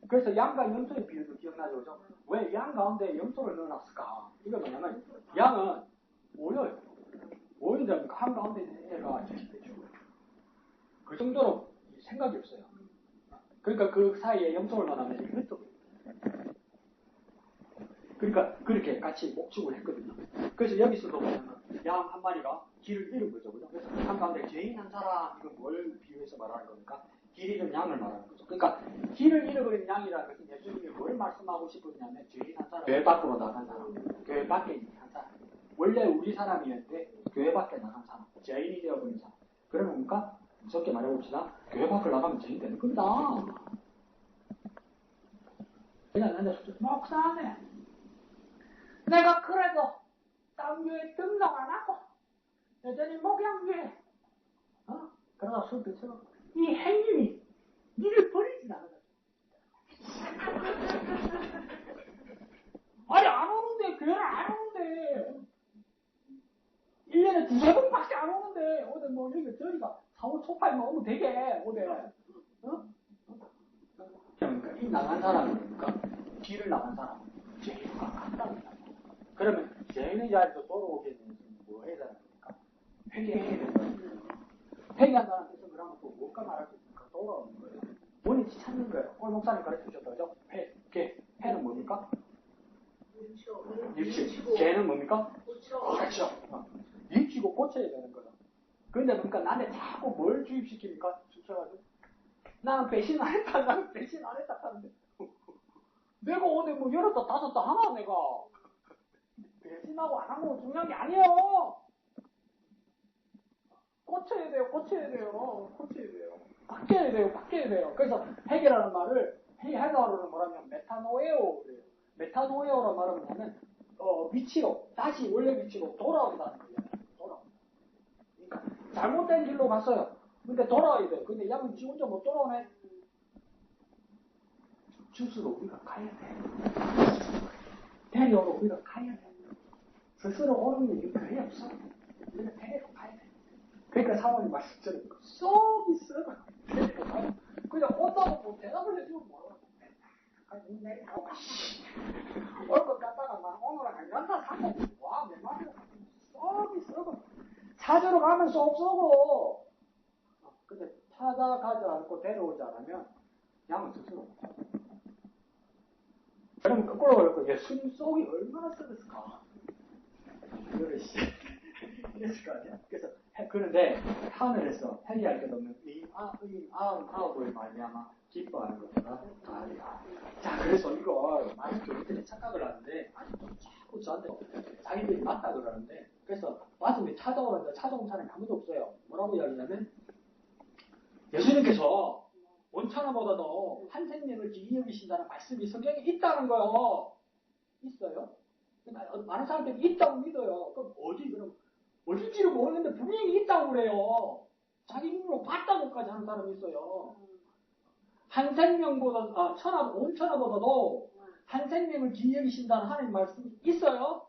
S1: 그래서 양과 염소의 비유도 기억나죠? 그죠? 왜 양 가운데 염소를 넣어놨을까? 이거 뭐냐면 양은 모여있는데 한 가운데 있는 애가 자식되죠. 그 정도로 생각이 없어요. 그러니까 그 사이에 염소를 넣어놓으면 이게 흩어져요. 그러니까 그렇게 같이 목축을 했거든요. 그래서 여기서도 보면 양 한 마리가 길을 잃은 거죠. 그죠? 그래서 한가운데 죄인 한 사람, 이건 뭘 비유해서 말하는 겁니까? 길 잃은 양을 말하는 거죠. 그러니까 길을 잃어버린 양이라는 것은 예수님이 뭘 말씀하고 싶었냐면 죄인 한 사람, 교회 밖으로 나간 사람, 교회 밖에 있는 한 사람. 원래 우리 사람이었는데 교회 밖에 나간 사람, 죄인이 되어버린 사람. 그러면 뭡니까? 무섭게 말해봅시다. 교회 밖을 나가면 죄인 되는 겁니다. 그냥 나한테 목사네. 내가 그래도 다른 교회 등록 안 하고 여전히 목양교회 그러다 술빚으로 이 행님이 니를 버리진 않아. 아니 안 오는데 교회를 안 오는데 1년에 2-3번밖에 안 오는데 어디 뭐 여기 저희가 4월 초파에만 오면 되게 어디 그러니까 이 나간 사람은 뭡니까? 길을 나간 사람 죄인과 같답니다. 그러면 죄인의 자리에서 돌아오게 되면 뭐 해야 됩니까? 회개해야 되는 거예요. 회개한 사람께서 그러면 또 뭘까 말할 수 있습니까? 돌아오는 거예요. 원인지 찾는 거예요. 오늘 목사님 가르쳐주셨다. 그죠? 회는 뭡니까? 일치. 죄는 뭡니까? 그렇죠. 일치고 고쳐야 되는 거예요. 그런데 뭡니까? 나한테 자꾸 뭘 주입시킵니까? 주셔가지고. 나는 배신 안 했다. 하는데. 내가 어디 뭐 열었다 닫았다 하나 내가. 배신하고 안 한 거 중요한 게 아니에요. 고쳐야 돼요. 바뀌어야 돼요. 그래서 회개라는 말을 헬라어로는 뭐라면 메타노에오 그래요. 메타노에오라는 말은 뭐냐면 위치로 다시 원래 위치로 돌아온다는 거예요. 그러니까 잘못된 길로 갔어요. 근데 돌아와야 돼요. 근데 양은 지 혼자 못 돌아오네. 주스로 우리가 가야 돼. 데려오러 우리가 가야 돼. 스스로 오는 일이 거의 없어. 우리가 데리러 가야 돼. 그러니까 사모님 말씀처럼 속이 썩어. 그냥 온다고 뭐 대답을 해주면 뭐라고.
S2: 내일 올것 같다가 막 오늘은 안 간다 사고 와 내 말을 썩이 썩어 찾으러 가면 쏙 썩어. 근데 찾아가지 않고 데려오지 않으면 양은 스스로. 그러면 거꾸로 그럴 거예요. 예수님 속이 얼마나 썩었을까. 이랬을 거 아니야. 그래서 그런데 하늘에서 회개할 것 없는 아흔아홉을 말미암아 기뻐하는 것보다 다르다. 자, 그래서 이거 많은 교인들이 착각을 하는데 아직도 자꾸 저한테 자기들이 맞다 그러는데 그래서 맞으면 찾아오는데 찾아온 사람이 아무도 없어요. 뭐라고 이야기하냐면 예수님께서 원천하보다도 한 생명을 귀히 여기신다는 말씀이 성경에 있다는 거예요. 있어요? 많은 사람들이 있다고 믿어요. 그럼 그럼 어딘지를 모르는데 분명히 있다고 그래요. 자기 눈으로 봤다고까지 하는 사람이 있어요. 한 생명보다 온천하보다도 한 생명을 귀히 여기신다는 하나님 말씀이 있어요?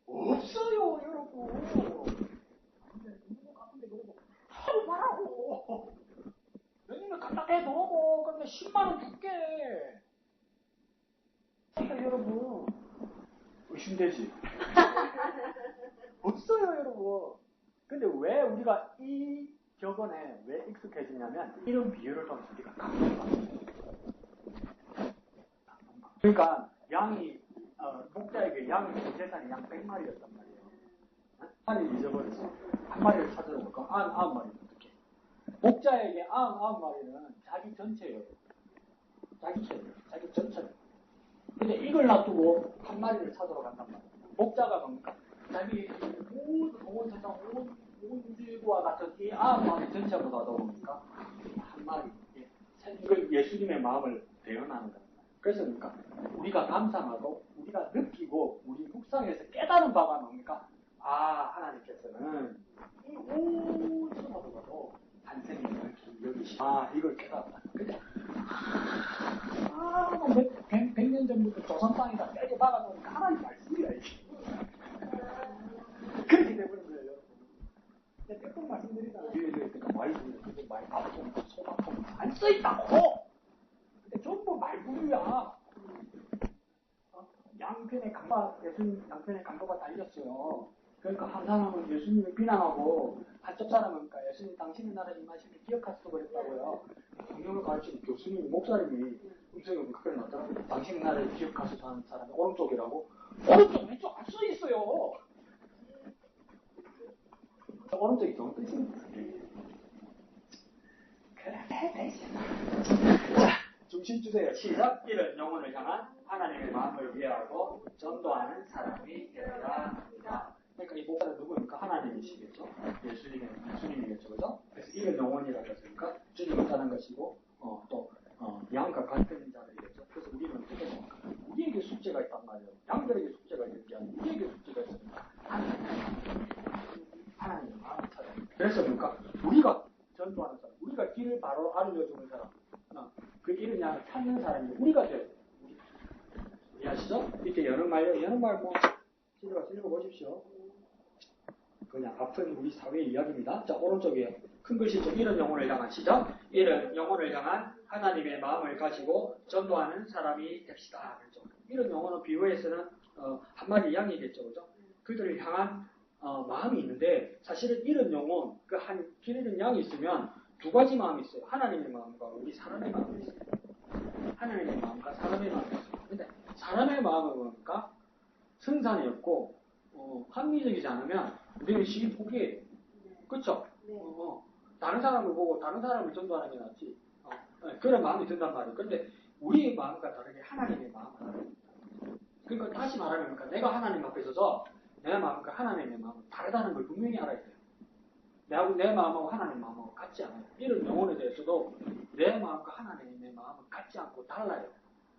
S2: 없어요, 여러분. 하루 말하고 왜냐면 갖다해 놓고 그런데 10만원 줄게. 여러분 의심되지? 없어요, 여러분. 근데 왜 우리가 이 격언에 왜 익숙해지냐면 이런 비유를 통해서 우리가 감동받아요. 그러니까 양이 목자에게 양 재산이 양 100마리였단 말이에요. 하나님 잊어버렸어. 한 마리를 찾으러 올까? 99마리 어떻게? 목자에게 99마리는 자기 전체예요. 자기 전체예요. 근데 이걸 놔두고 한 마리를 찾으러 간단 말이에요. 목자가 뭡니까? 자기 온 세상 온 우주와 같은 이 99마리 전체보다도 뭡니까? 한 마리. 이걸 예수님의 마음을 대언하는 거예요. 그래서 뭡니까? 우리가 감상하고 우리가 느끼고 우리 묵상에서 깨달은 바가 뭡니까? 하나님께서는 이 온 세상보다도 한 생명을 여기시. 이걸 깨달았다. 근데 100년 전부터 조선땅에다 빼게 박아놓으니까 하나님 말씀이야 이게. 그렇게 돼버린 거예요. 내가 몇 번 말씀드리잖아요. 그러니까 말씀이 그게 많이 아프고 손 아프고 안 써있다고. 근데 전부 말구류야. 양편의 예수님 양편의 강도가 달렸어요. 그러니까 한 사람은 예수님을 비난하고 한쪽 사람은 그러니까 예수님 당신의 나라에 임하실 때 기억하시고 그랬다고요. 성경을 가르치는 교수님 목사님이 음성이 그렇게 나왔더라고요. 당신의 나라에 기억하시고 하는 사람이 오른쪽이라고. 오른쪽 왼쪽 안 써있어요. 오른쪽이 좋은 뜻입니다. 그래 되지. 자, 중심 주세요. 시작. 이런 영혼을 향한 하나님의 마음을 이해하고 전도하는 사람이 되리라. 그러니까 이 목사는 누구입니까? 하나님이시겠죠. 예수님이겠죠, 그죠? 그래서 이런 영혼이라고 했으니까 주님을 따는 것이고 양과 같은 자들이겠죠. 그래서 우리는 어떻게 됩니까? 우리에게 숙제가 있단 말이에요. 양들에게 숙제가 있는 게 아니고 우리에게 숙제가 있으니까 하나님의 마음을 찾아야 됩니다. 그래서 뭡니까? 우리가 전도하는 사람, 우리가 길을 바로 알려주는 사람, 그 길을 그냥 찾는 사람이 우리가 돼요. 이해하시죠? 이렇게 여는 말 집에 가서 읽어보십시오. 그냥 아픈 우리 사회의 이야기입니다. 자, 오른쪽에 큰 글씨죠. 이런 영혼을 향한 시작. 이런 영혼을 향한 하나님의 마음을 가지고 전도하는 사람이 됩시다. 그렇죠? 이런 영혼은 비유에서는 한 마리 양이겠죠. 그죠? 그들을 향한 마음이 있는데 사실은 이런 영혼, 길 잃은 양이 있으면 두 가지 마음이 있어요. 하나님의 마음과 우리 사람의 마음이 있어요. 하나님의 마음과 사람의 마음이 있어요. 근데 사람의 마음은 뭡니까? 승산이 없고 합리적이지 않으면 우리는 쉽게 포기해요. 그렇죠?
S3: 네.
S2: 다른 사람을 보고 다른 사람을 전도하는 게 낫지. 그런 마음이 든단 말이에요. 그런데 우리의 마음과 다르게 하나님의 마음은 다릅니다. 그러니까 다시 말하면 내가 하나님 앞에 서서 내 마음과 하나님의 마음은 다르다는 걸 분명히 알아야 돼요. 내 마음하고 하나님의 마음하고 같지 않아요. 이런 영혼에 대해서도 내 마음과 하나님의 마음은 같지 않고 달라요.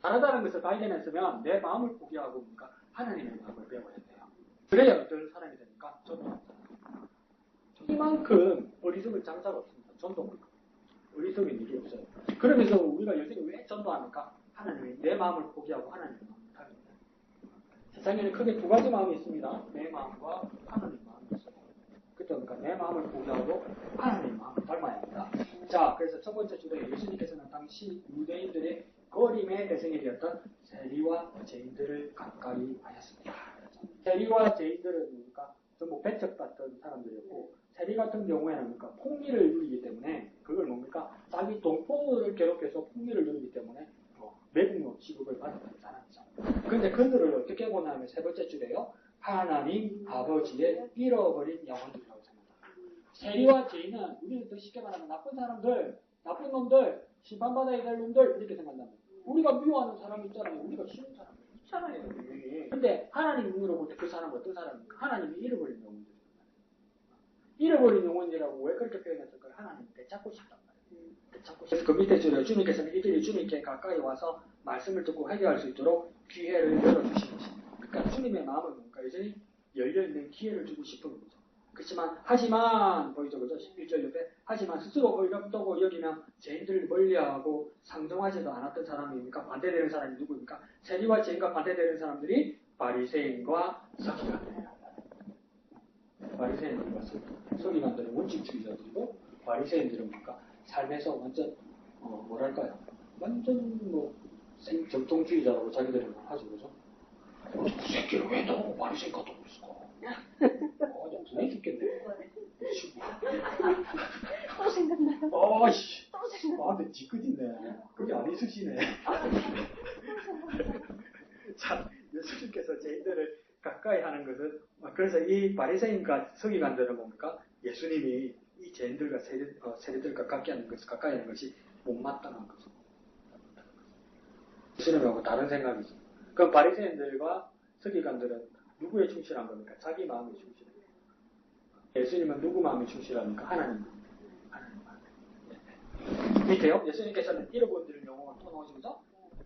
S2: 다르다는 것을 발견했으면 내 마음을 포기하고 하나님의 마음을 배워야 돼요. 그래야 어떤 사람이 되니까 전도합니다. 이만큼 어리석은 장사가 없습니다. 전도는 어리석은 일이 없어요. 그러면서 우리가 요즘에 왜 전도합니까? 하나님이 내 마음을 포기하고 하나님의 마음을 닮습니다. 세상에는 크게 두 가지 마음이 있습니다. 내 마음과 하나님의 마음이 있어요. 그러니까 내 마음을 포기하고 하나님의 마음을 닮아야 합니다. 자, 그래서 첫 번째 주제 예수님께서는 당시 유대인들의 그 어림의 대생일이었던 세리와 죄인들을 가까이 하였습니다. 세리와 죄인들은 뭡니까? 전부 배척받던 사람들이었고, 세리 같은 경우에는 뭡니까? 폭리를 누리기 때문에, 그걸 뭡니까? 자기 동포를 괴롭혀서 폭리를 누리기 때문에 매국노 취급을 받았던 사람이죠. 그런데 그들을 어떻게 보냐면 세 번째 줄에요. 하나님 아버지의 잃어버린 영혼들이라고 생각합니다. 세리와 죄인은 우리는 더 쉽게 말하면 나쁜 사람들, 나쁜 놈들, 심판받아야 될 놈들 이렇게 생각한다면, 우리가 미워하는 사람 있잖아요. 우리가 싫은 사람 있잖아요. 근데 하나님 눈으로 볼 때 그 사람은 어떤 사람입니까? 하나님이 잃어버린 영혼들. 잃어버린 영혼이라고 왜 그렇게 표현했을까요? 하나님이 되찾고 싶단 말이에요. 되찾고 싶다. 그 밑에 줄에 주님께서는 이들이 주님께 가까이 와서 말씀을 듣고 회개할 수 있도록 기회를 열어주시는 것입니다. 그러니까 주님의 마음은 뭔가 여전히 열려있는 기회를 주고 싶은 거죠. 그렇지만 하지만 보이죠, 그죠? 11절 옆에 하지만 스스로 어렵다고 여기면 죄인들을 멀리하고 상정하지도 않았던 사람입니까? 반대되는 사람이 누구입니까? 세리와 죄인과 반대되는 사람들이 바리새인과 서기관들이에요. 바리새인들과 서기관들은 원칙주의자들이고, 바리새인들은 뭔가 삶에서 완전 뭐랄까요? 완전 정통주의자라고 자기들은 하죠, 그죠? 그 새끼를 왜 너 바리새인 같다고 그랬을까? 나 분해 죽겠네.
S3: 또 생각나요?
S2: 아이씨.
S3: 또 생각나요?
S2: 근데 뒤끝이네. 그게 안 있으시네. 자, 예수님께서 죄인들을 가까이 하는 것은, 그래서 이 바리새인과 서기관들은 뭡니까? 예수님이 이 죄인들과 세리들과 가까이 하는 것이 못마땅한 것이고, 예수님하고 다른 생각이죠. 그럼 바리새인들과 서기관들은 누구에 충실한 겁니까? 자기 마음에 충실해요. 예수님은 누구 마음에 충실합니까? 하나님 마음에. 밑에요. 예수님께서는 잃어버린 영혼을 터놓으시면서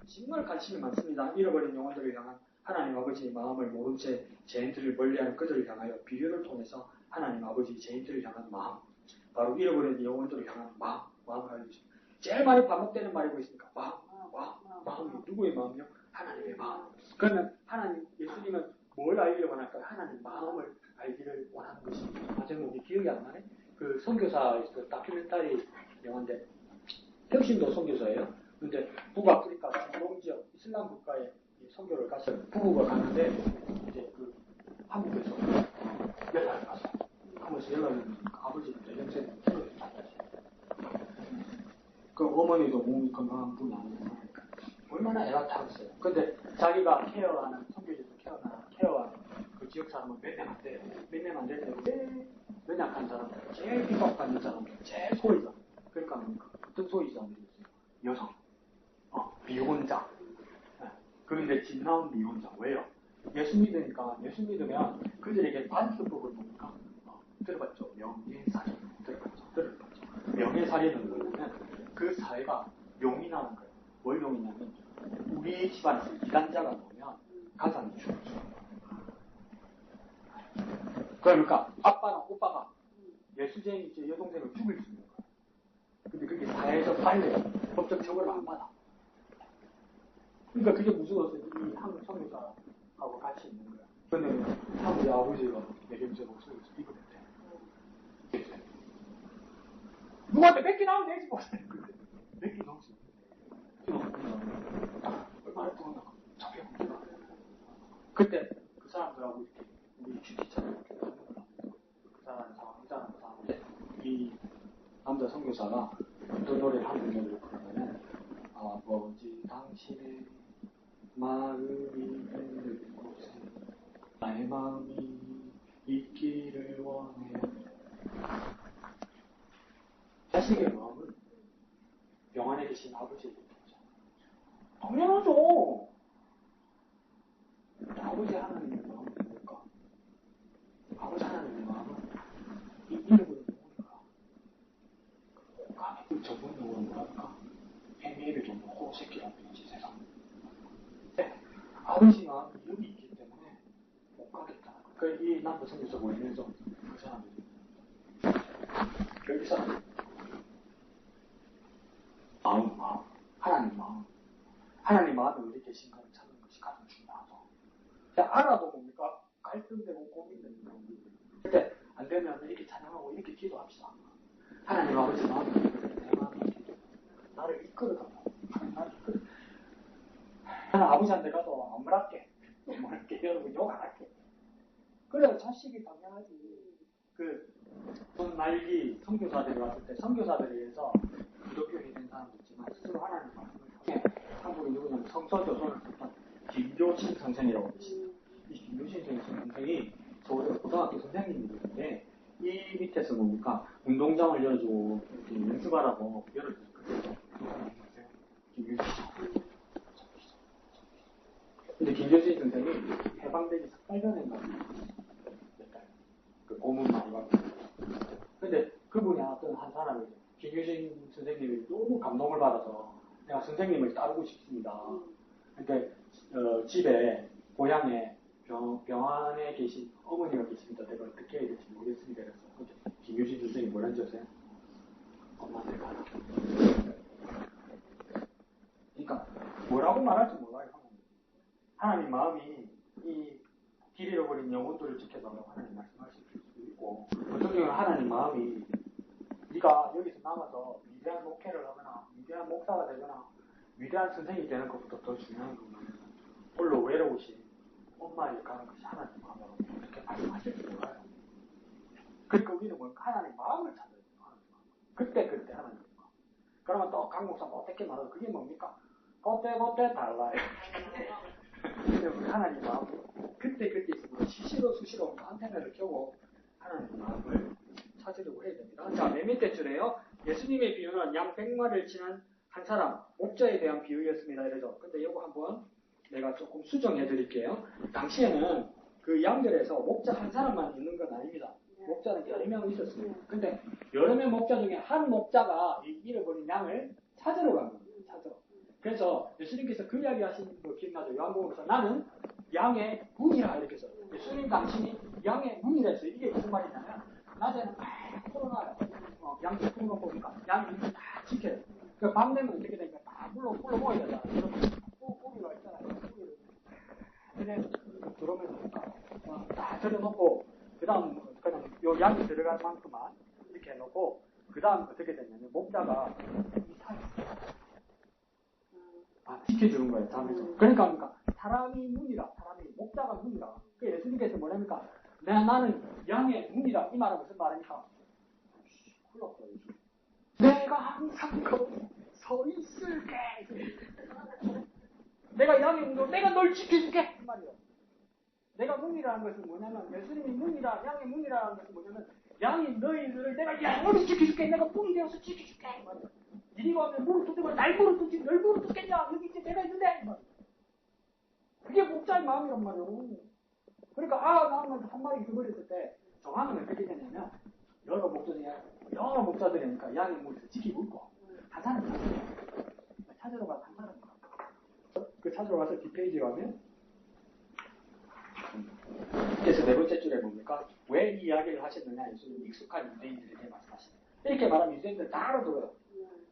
S2: 정말 관심이 많습니다. 잃어버린 영혼들을 향한 하나님 아버지의 마음을 모른 채 죄인들을 멀리하는 그들을 향하여 비유를 통해서 하나님 아버지 죄인들을 향한 마음, 바로 잃어버린 영혼들을 향한 마음을 알려주십니다. 제일 많이 반복되는 말이 뭐있습니까? 마음이 누구의 마음이요? 하나님의 마음. 그러면 예수님은 뭘 알기를 원할까요? 하나님 마음을 알기를 원하는 것입니다. 저는 우리 기억이 안 나네? 그 선교사에서 다큐멘터리 영화인데, 혁신도 선교사예요. 근데 북아프리카 중동 지역 이슬람 국가에 선교를 가서 부부가 가는데, 이제 그 한국에서 연락을 가서 하면서 연락을 하니까 아버지는 내년생에 선교를 갔다지. 그 어머니도 몸이 건강한 분이 아니고 얼마나 애가 타겠어요. 근데 자기가 케어하는, 선교지에서 케어하는 그 지역 사람은 몇 명 안 돼요. 몇 명 안 되는데 제일 연약한 사람들, 제일 핍박받는 사람들, 제일 소외자. 그러니까 뭡니까? 어떤 소외자들이 있어요? 여성, 미혼자. 네. 그런데 집 나온 미혼자. 왜요? 예수 믿으면 그들에게 반스법을 뭡니까? 들어봤죠? 명예살인. 들어봤죠? 명예살인은 뭐냐면 그 사회가 용인하는 거예요. 뭘 용인하냐면 우리 집안에서 이단자가 나오면 가장이 죽죠. 그러니까 아빠나 오빠가 예수쟁이 여동생을 죽일 수 있는 거예요. 근데 그게 사회에서 빨리 법적 처벌을 안 받아. 그러니까 그게 무서워서 이 한국 선교사하고 같이 있는 거야. 근데 한국의 아버지가 내경제 목소리에서 이거 됐대. 누구한테 몇 개 나오면 되지 뭐. 몇 개 넘지. 얼마나 뜨거나 잡혀. 그때 그 사람들하고 이렇게 우리 큐티처럼 이렇게 하는 거야. 그 사람한테 이 남자 선교사가 어떤 노래를 하는 노래를 부르냐면, 아버지 당신의 마음이 있는 곳에 나의 마음이 있기를 원해요. 자식의 마음은 영안에 계신 아버지에게 있죠. 당연하죠. 아버지 하나님의 마음은 뭘까? 아버지 하나님의 마음은 잃어버린 영혼인가? 까맣게 접은 영혼은 뭐랄까? 애미애비 좀 호새끼라고 그러지 세상. 네. 아버지 마음이 여기 있기 때문에 못 가겠다. 그러니까 이 남자 선교사 보이면서 그 사람들이 여기서 하나님 마음이 어디 계신가를 찾는 것이 가장 중요하죠. 알아도 뭡니까? 갈등되고 고민됩니다. 근데 안 되면 이렇게 찬양하고 이렇게 기도합시다. 하나님 아버지 마음이 내 마음이 나를 이끌어가고 나를 이끌어. 나는 아버지한테 가도 안 말할게. 뭐랄게. 여러분 욕 안 할게. 그래 자식이 당연하지. 전 말기 선교사들이 왔을 때 선교사들에 의해서 기독교인이 된 사람도 있지만 스스로 하나님 말씀을 한 분이 누구냐면 성서조선을 썼던 김교신 선생이라고 계십니다. 이 김교신 선생이 서울대 고등학교 선생님인데 이 밑에서 뭡니까 운동장을 열어주고 이렇게 연습하라고 열어주죠. 김교신. 근데 김교신 선생이 해방되기 4달 전인가 그 고문 많이 받고. 근데 그분이 어떤 한 사람이 김유신 선생님이 너무 감동을 받아서 내가 선생님을 따르고 싶습니다. 근데 집에 고향에 병원에 계신 어머니가 계십니다. 내가 어떻게 해야 될지 모르겠습니다. 그래서 김유신 선생님이 뭐라는지 아세요? 엄마한테 가라. 그러니까 뭐라고 말할지 몰라요. 하나님 마음이 이 길 잃어버린 영혼들을 지켜달라고 하나님 말씀하실 수도 있고 어떤 경우는 하나님 마음이 네가 여기서 남아서 위대한 목회를 하거나 위대한 목사가 되거나 위대한 선생이 되는 것보다 더 중요한 건 홀로 외로우신 엄마에 가는 것이 하나님 마음으로 그렇게 말씀하실지 몰라요. 그러니까 우리는 뭔가 하나님 마음을 찾아야 돼요. 그때 하나님 마음. 그러면 또 강 목사가 어떻게 말하죠? 그게 뭡니까? 그때 달라요. 우리 하나님 마음으로 그때 있으므로 수시로 안테나를 켜고 하나님 마음을 찾으려고 해야 됩니다. 자, 맨 밑에 줄에요. 예수님의 비유는 양 100마리를 치는 한 사람, 목자에 대한 비유였습니다. 이러죠. 근데 이거 한번 내가 조금 수정해 드릴게요. 당시에는 그 양들에서 목자 한 사람만 있는 건 아닙니다. 목자는 여러 명 있었습니다. 근데 여러 명 목자 중에 한 목자가 잃어버린 양을 찾으러 간 겁니다. 그래서 예수님께서 그 이야기 하신 거 기억나죠? 요한복음에서 나는 양의 문이라 이렇게 해서 예수님 당신이 양의 문이라 했어요. 이게 무슨 말이냐면 낮에는 막 풀어놔요. 양들 풀어놓고 보니까 양이 다 지켜요. 그러니까 밤 되면 어떻게 되니까 다 물로 모여야 되잖아요. 뿌리가 있잖아요. 뿌리를 그냥 들어오면서 다 들여놓고 그 다음 그냥 요 양이 들어갈 만큼만 이렇게 해놓고 그 다음 어떻게 되냐면 목자가 이 사이 지켜주는 거예요, 잠에서. 그러니까, 사람이 문이라, 목자가 문이라. 그 예수님께서 뭐랍니까? 나는 양의 문이라. 이 말은 무슨 말입니까? 내가 항상 서 있을게. 내가 양의 문으로, 내가 널 지켜줄게. 이 말이에요. 내가 문이라는 것은 뭐냐면, 예수님이 문이라, 양의 문이라는 것은 뭐냐면, 양이 너희들을 내가 영원히 지켜줄게. 내가 문이 되어서 지켜줄게. 이 말이에요. 이리 가면 물을 뜯으면 날 물을 뜯지 널 물을 뜯겠냐 여기 이제 내가 있는데 그게 목자의 마음이란 말이에요. 그러니까 나는 한 마리 잃어버렸을 때 정황은 어떻게 되냐면 여러 목자들이니까 양의 물을 지키고 있고 한 사람 찾으러 가서 한 사람 그 찾으러 가서 뒷페이지에 가면 그래서 네 번째 줄에 뭡니까? 왜 이 이야기를 하셨느냐 예수님 익숙한 유대인들에게 말씀하십니다. 이렇게 말하면 유대인들 다 알아들어요.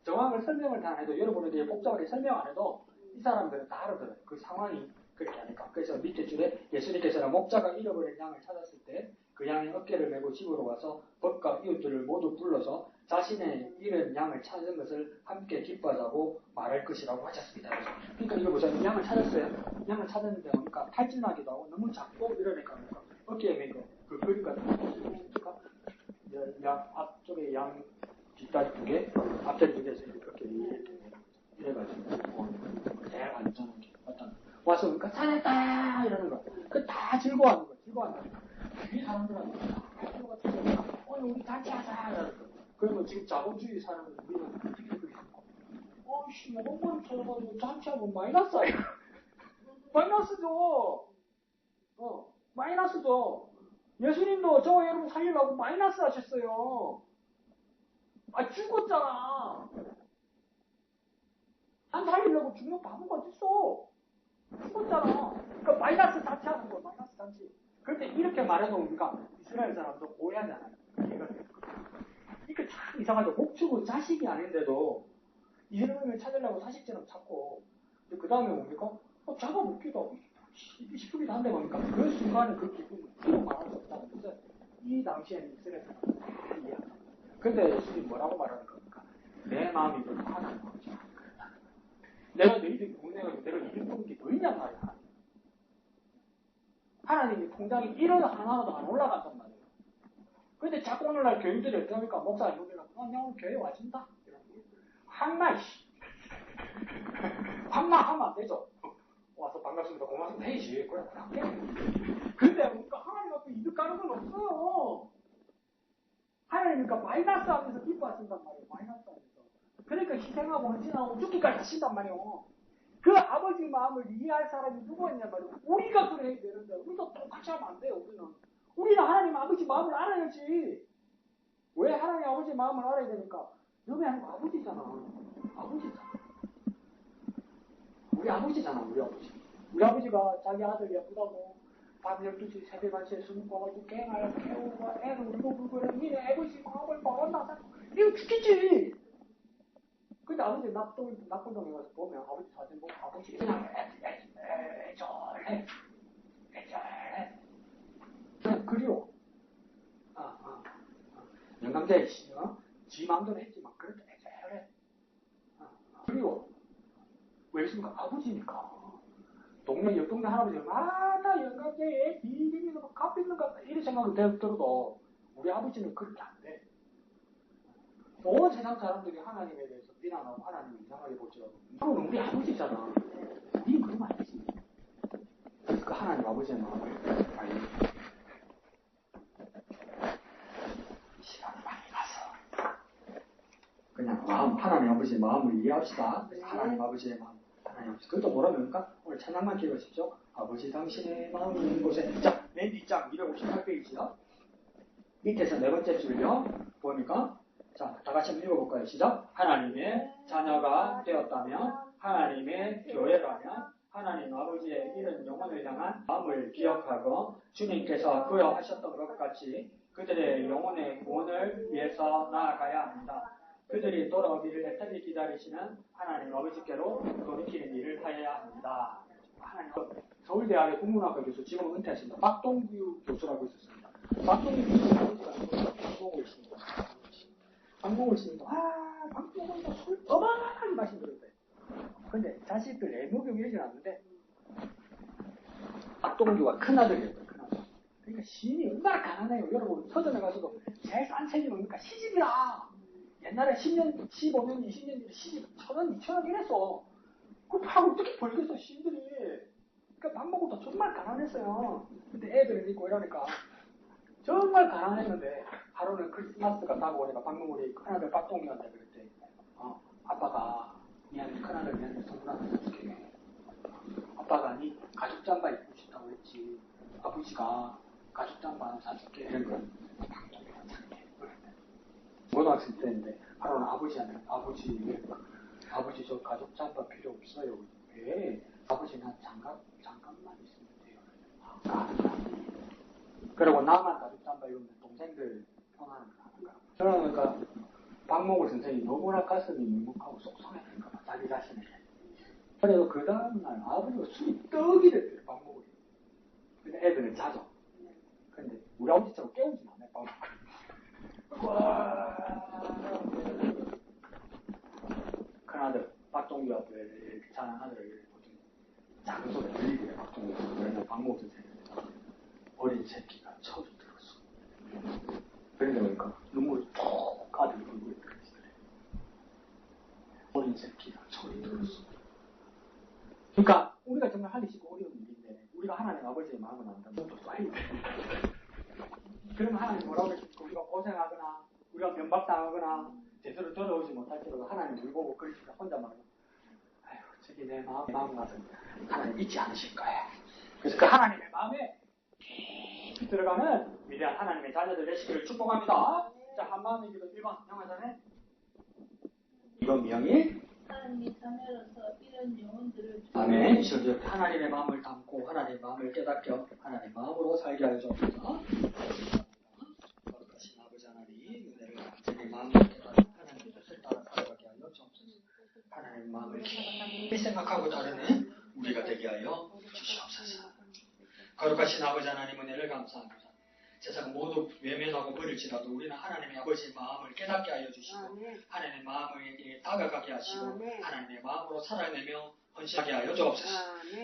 S2: 정황을 설명을 다 해도 여러분에게 복잡하게 설명 안 해도 이 사람들은 다 알아들어요. 그 상황이 그렇게 하니까. 그래서 밑에 줄에 예수님께서는 목자가 잃어버린 양을 찾았을 때 그 양의 어깨를 메고 집으로 와서 벗과 이웃들을 모두 불러서 자신의 잃은 양을 찾은 것을 함께 기뻐하자고 말할 것이라고 하셨습니다. 그러니까 이거 보세요. 양을 찾았어요. 양을 찾았는데 보니까 탈진하기도 하고 너무 작고 이러니까 어깨에 메고 그 그림 같은 거 양 앞쪽에 양 뒷다리 두 개, 앞다리 두 개에서 이렇게 이래가지고 대학 안전하게 와서 그러니까 찾았다 이러는 거. 그 다 즐거워하는 거. 이 사람들한테 우리 같이 하자 이러는 거. 그러면 지금 자본주의 사람은 우리는 어떻게 되고 있습니까? 뭐 찾아가지고 잔치하면 마이너스야. 마이너스죠. 마이너스죠. 예수님도 저 여러분 살리려고 마이너스 하셨어요. 죽었잖아. 한 살리려고 죽는 바보가 어딨어. 죽었잖아. 그러니까 마이너스 잔치 하는 거야. 마이너스 잔치. 그런데 이렇게 말해도 우리가 이스라엘 사람도 오해하잖아요. 이게 참 이상하죠. 목축은 자식이 아닌데도 이스라엘을 찾으려고 사식처럼 찾고 그 다음에 뭡니까? 잡아먹기도 하고 싶기도 한데 뭡니까? 그 순간에 그 기쁨을 뒤로 말할 수 없다는 것을 이 당시에는 이스라엘 사람은 다 이해한다. 근데 예수님이 뭐라고 말하는 겁니까? 내 마음이 더 하나님 마음이지. 내가 너희들 구원해가지고 내가 이길 게 너희 하나님이 통장이 1원 하나도 안 올라갔단 말이에요. 근데 자꾸 오늘날 교인들이 어떠니까 목사님 오늘날 나 오늘 교회 와준다. 한마 한마하면 안 되죠. 와서 반갑습니다. 고맙습니다. 해야지. 그래. 근데 뭔가 하나님 앞에 이득 가는 건 없어요. 하나님이니까 마이너스 하면서 기뻐하신단 말이에요. 마이너스 하면서. 그러니까 희생하고 헌신하고 죽기까지 하신단 말이에요. 그 아버지 마음을 이해할 사람이 누구였냐 말이에요. 우리가 그래야 되는데 우리도 똑같이 하면 안 돼요. 우리는 하나님 아버지 마음을 알아야지. 왜 하나님 아버지 마음을 알아야 되니까? 너네 하나님 아버지잖아. 아버지잖아. 우리 아버지잖아. 우리 아버지. 우리 아버지가 자기 아들 예쁘다고 밤 12시 새벽 1시에 술 먹어가지고 갱을 깨우고 애를 울고불고 니네 아버지 마음을 모른다. 이거 죽겠지. 근데 아버지 나쁜 동네 가서 보면 아버지 사진 보고 아버지 그냥 애절해. 그냥 그리워. 영감제 지 마음대로 했지만 그래도 애절해. 그리워. 왜 있습니까? 아버지니까. 옆 동네 할아버지 나 영감제에 비비비는 막 값 있는 것 같다. 이런 생각이 들어도 우리 아버지는 그렇게 안 돼. 온 세상 사람들이 하나님에 대해서 비난하고 하나님을 이상하게 볼지라도 너는 우리 아버지잖아. 니 그러면 안 되지. 그래서 그 하나님 아버지의 마음을 알려. 시간이 많이 가서 그냥 하나님 아버지의 마음을 이해합시다. 하나님 아버지의 마음. 하나님 아버지. 그것도 뭐라면까? 오늘 찬양만 기억하십시오. 아버지 당신의 마음을 있는 곳에. 자, 맨 뒷장 258페이지요. 밑에서 네 번째 줄요. 보니까 자, 다 같이 한번 읽어볼까요? 시작. 하나님의 자녀가 되었다면, 하나님의 교회라면, 하나님 아버지의 이런 영혼을 향한 마음을 기억하고 주님께서 부여하셨던 것 같이 그들의 영혼의 구원을 위해서 나아가야 합니다. 그들이 돌아오기를 애타게 기다리시는 하나님 아버지께로 돌이키는 일을 하여야 합니다. 하나님 서울대학의 국문학과 교수, 지금 은퇴하십니다. 박동규 교수라고 있었습니다. 박동규 교수가 방송을 있습니다. 방송을 치니까 방송을 술 어마어마하게 마신다는데 근데 자식들 애목욕 이러진 않는데 박동규가 큰아들이었어요. 큰아들. 그러니까 시인이 얼마나 가난해요. 여러분 서점에 가서도 제일 싼 책이 뭡니까? 시집이라. 옛날에 10년, 15년, 20년 전에 시집 1,000원, 2,000원 이랬어. 그거 팔고 어떻게 벌겠어 시인들이. 그러니까 밥 먹을 때 정말 가난했어요. 근데 애들을 믿고 이러니까 정말 가난했는데 하루는 크리스마스가 다가오니까 박명훈이 큰아들 박동규한테 그랬대. 아빠가 미안해. 큰아들 미안해. 선물 하나 사줄게. 아빠가 니 가죽 잠바 입고 싶다고 했지. 아버지가 가죽 잠바 하나 사줄게. 이런 거 박동규한테 고등학생 때인데 하루는 아버지한테 아버지 저 가죽 잠바 필요 없어요. 왜? 아버지는 장갑만 있으면 돼요. 그리고 나만 가죽 잠바 입으면 동생들 편안한 거 하는 거야. 그러니까 박목을 선생님이 너무나 가슴이 묵묵하고 속상했을까 봐 자기 자신에게. 그래도 그 다음날 아버지가 술이 떡이 됐대요. 박목을. 근데 애들은 자죠. 근데 우리 아버지처럼 깨우진 않아요. 박목을. 큰아들 박동규 앞에 자는 아들을 보통 작은 소리 들리더래. 박동규가. 그러면 박목 선생님 어린 새끼가 처음 들었어. 그러니까 눈물이 톡 아들 얼굴에 들어있더래. 어린 새끼가 처음 들었어. 그러니까 우리가 정말 하기 쉽고 어려운 일인데 우리가 하나님 아버지의 마음을 안다면 또 쏴야 돼. 그러면 하나님 뭐라고 했습니까? 우리가 고생하거나 우리가 면박당하거나 제대로 돌아오지 못할지라도 하나님 우리 보고 그러시니까 혼자 말하고 아휴 저기 내 마음 같은 하나님 잊지 않으실 거예요. 그래서 그 하나님의 마음에 깊이 들어가는 위대한 하나님의 자녀들 되시기를 축복합니다. 자, 한마음의 기도 1번 영화전에 이번 명이
S3: 하나님이 자녀로서 이런 영혼들을
S2: 아멘. 실제 하나님의 마음을 담고 하나님의 마음을 깨닫게 하나님의 마음으로 살게 하여 주옵소서. 거룩하신 아버지 하나님 은혜를 감사의 마음을 깨닫고 하나님의 뜻을 따라 살아가게 하여 주옵소서. 하나님의 마음을 깊이 생각하고 따르는 우리가 되게 하여 주시옵소서. 거룩하신 아버지 하나님 은혜를 감사합니다. 세상 모두 외면하고 버릴지라도 우리는 하나님의 아버지의 마음을 깨닫게 하여 주시고 하나님의 마음에게 다가가게 하시고 하나님의 마음으로 살아내며 헌신하게 하여 주옵소서.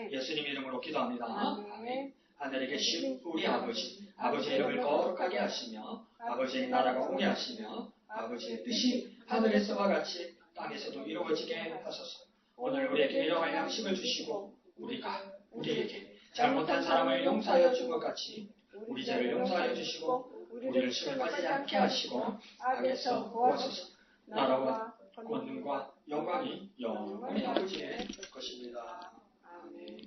S2: 예수님 이름으로 기도합니다. 아멘.
S1: 하늘에 계신 우리 아버지, 아버지의 이름을 거룩하게 하시며 아버지의 나라가 오게 하시며 아버지의 뜻이 하늘에서와 같이 땅에서도 이루어지게 하소서. 오늘 우리에게 일용할 양식을 주시고 우리가 우리에게 잘못한 사람을 용서하여 준 것 같이 우리 죄를 용서하여 주시고 우리를 시험에 빠지지 않게 하시고 악에서 구하소서. 나라와 권능과 영광이 영원히 아버지의 것입니다. 아멘.